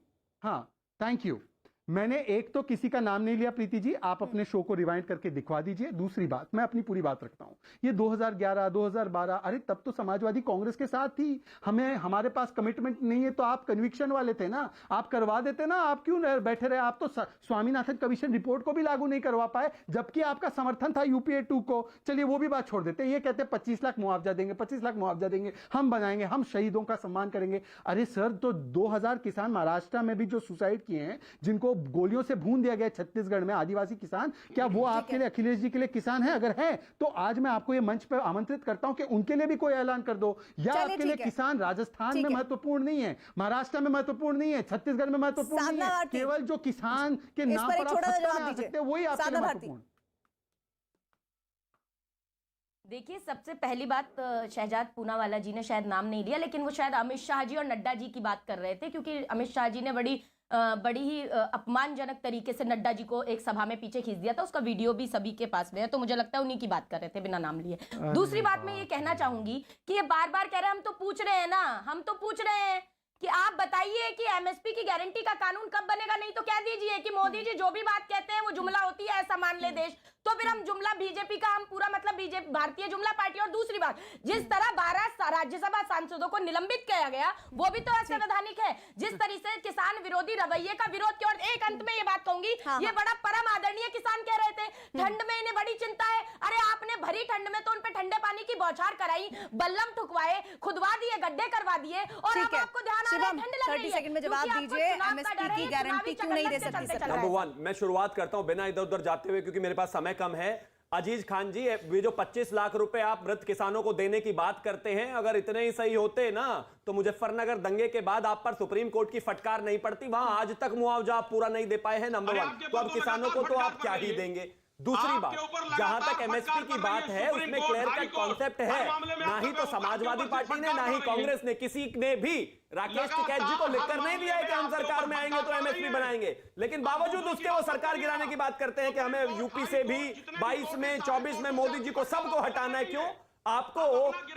हाँ थैंक यू। मैंने एक तो किसी का नाम नहीं लिया प्रीति जी, आप अपने शो को रिवाइंड करके दिखवा दीजिए। दूसरी बात, मैं अपनी पूरी बात रखता हूं। ये 2011 2012, अरे तब तो समाजवादी कांग्रेस के साथ थी। हमारे पास कमिटमेंट नहीं है तो आप कन्विक्शन वाले थे ना, आप करवा देते ना। आप क्यों बैठे रहे? आप तो स्वामीनाथन कमीशन रिपोर्ट को भी लागू नहीं करवा पाए, जबकि आपका समर्थन था यूपीए 2 को। चलिए वो भी बात छोड़ देते हैं। ये कहते हैं 25 लाख मुआवजा देंगे, 25 लाख मुआवजा देंगे, हम बनाएंगे, हम शहीदों का सम्मान करेंगे। अरे सर, तो 2000 किसान महाराष्ट्र में भी जो सुसाइड किए हैं, जिनको गोलियों से भून दिया गया छत्तीसगढ़ में, आदिवासी किसान, क्या वो आपके लिए, अखिलेश जी के लिए किसान है? अगर है तो आज मैं आपको ये मंच पर आमंत्रित करता हूं कि उनके लिए भी कोई ऐलान कर दो। या चलिए, आपके लिए ठीक है। किसान राजस्थान ठीक में है। महत्वपूर्ण नहीं है, महाराष्ट्र में महत्वपूर्ण नहीं है, छत्तीसगढ़ में महत्वपूर्ण नहीं साधना है, भारती, केवल जो किसान के इस नाम पर एक पर आप छोटा सा सत्ता में जवाब आ दीजिए। सकते हैं, वही आपके लिए साधना भारती। महत्वपूर्ण। देखिए सबसे पहली बात, शहजाद पूनावाला जी ने शायद नाम नहीं लिया, लेकिन वो शायद अमित शाह जी और नड्डा जी की बात कर रहे थे, क्योंकि अमित शाह जी ने बड़ी बड़ी ही अपमानजनक तरीके से नड्डा जी को एक सभा में पीछे खींच दिया था। उसका वीडियो भी सभी के पास में है, तो मुझे लगता है उन्हीं की बात कर रहे थे बिना नाम लिए। दूसरी बात मैं ये कहना चाहूंगी कि ये बार बार कह रहे हैं हम तो पूछ रहे हैं ना, हम तो पूछ रहे हैं कि आप बताइए कि एमएसपी की गारंटी का कानून कब बनेगा। नहीं तो कह दीजिए कि मोदी जी जो भी बात कहते हैं वो जुमला होती है, ऐसा मान ले देश। तो फिर हम जुमला बीजेपी का हम पूरा मतलब बीजेपी भारतीय जुमला पार्टी। और दूसरी बात, जिस तरह 12 राज्यसभा सांसदों को निलंबित किया गया वो भी तो असंवैधानिक है। जिस तरीके से किसान विरोधी रवैये का विरोध किया। और एक अंत में ये बात कहूंगी, ये बड़ा परम आदरणीय किसान कह रहे थे ठंड में इन्हें बड़ी चिंता है। अरे आपने भरी ठंड में तो उन पे ठंडे पानी की बौछार कराई, बल्लम ठुकवाए, खुदवा दिए, गड्ढे करवा दिए, और अब आपको ध्यान आ रहा है ठंड लग रही है। 30 सेकंड में जवाब दीजिए, एमएसपी की गारंटी क्यों नहीं दे सकती सरकार? नंबर वन, मैं शुरुआत करता हूं बिना इधर उधर जाते हुए, क्योंकि मेरे पास समय कम है। अजीज खान जी, ये जो 25 लाख रुपए आप मृत किसानों को देने की बात करते हैं, अगर इतने ही सही होते ना तो मुजफ्फरनगर दंगे के बाद आप पर सुप्रीम कोर्ट की फटकार नहीं पड़ती। वहां आज तक मुआवजा आप पूरा नहीं दे पाए हैं, नंबर वन। तो अब किसानों को तो आप क्या ही देंगे। दूसरी बात, जहां तक एमएसपी की बात है उसमें क्लियर कट कॉन्सेप्ट है। ना ही तो समाजवादी पार्टी ने, ना ही कांग्रेस ने, किसी ने भी राकेश टिकैत जी को लिखकर नहीं दिया है कि हम सरकार में आएंगे तो एमएसपी बनाएंगे। लेकिन बावजूद उसके वो सरकार गिराने की बात करते हैं कि हमें यूपी से भी 22 में 24 में मोदी जी को सबको हटाना है। क्यों? आपको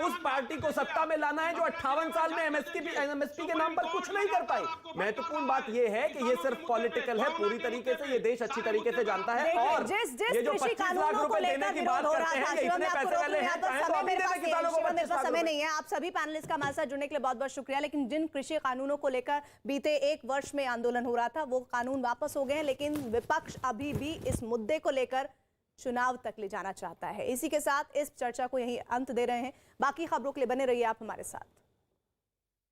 उस पार्टी को सत्ता में लाना है जो 58 साल में एमएसपी के नाम पर कुछ नहीं कर पाई। महत्वपूर्ण बात यह है कि यह सिर्फ पॉलिटिकल है, पूरी तरीके से ये देश अच्छी तरीके से जानता है। और ये जो 25 लाख रुपए देने की बात करते हैं, इतने पैसे वाले हैं, चाहे तो अभी दे दें किसानों को 25 लाख समय नहीं है। आप सभी पैनलिस्ट का हमारे साथ जुड़ने के लिए बहुत बहुत शुक्रिया। लेकिन जिन कृषि कानूनों को लेकर बीते 1 वर्ष में आंदोलन हो रहा था वो कानून वापस हो गए हैं, लेकिन विपक्ष अभी भी इस मुद्दे को लेकर चुनाव तक ले जाना चाहता है। इसी के साथ इस चर्चा को यहीं अंत दे रहे हैं। बाकी खबरों के लिए बने रहिए आप हमारे साथ।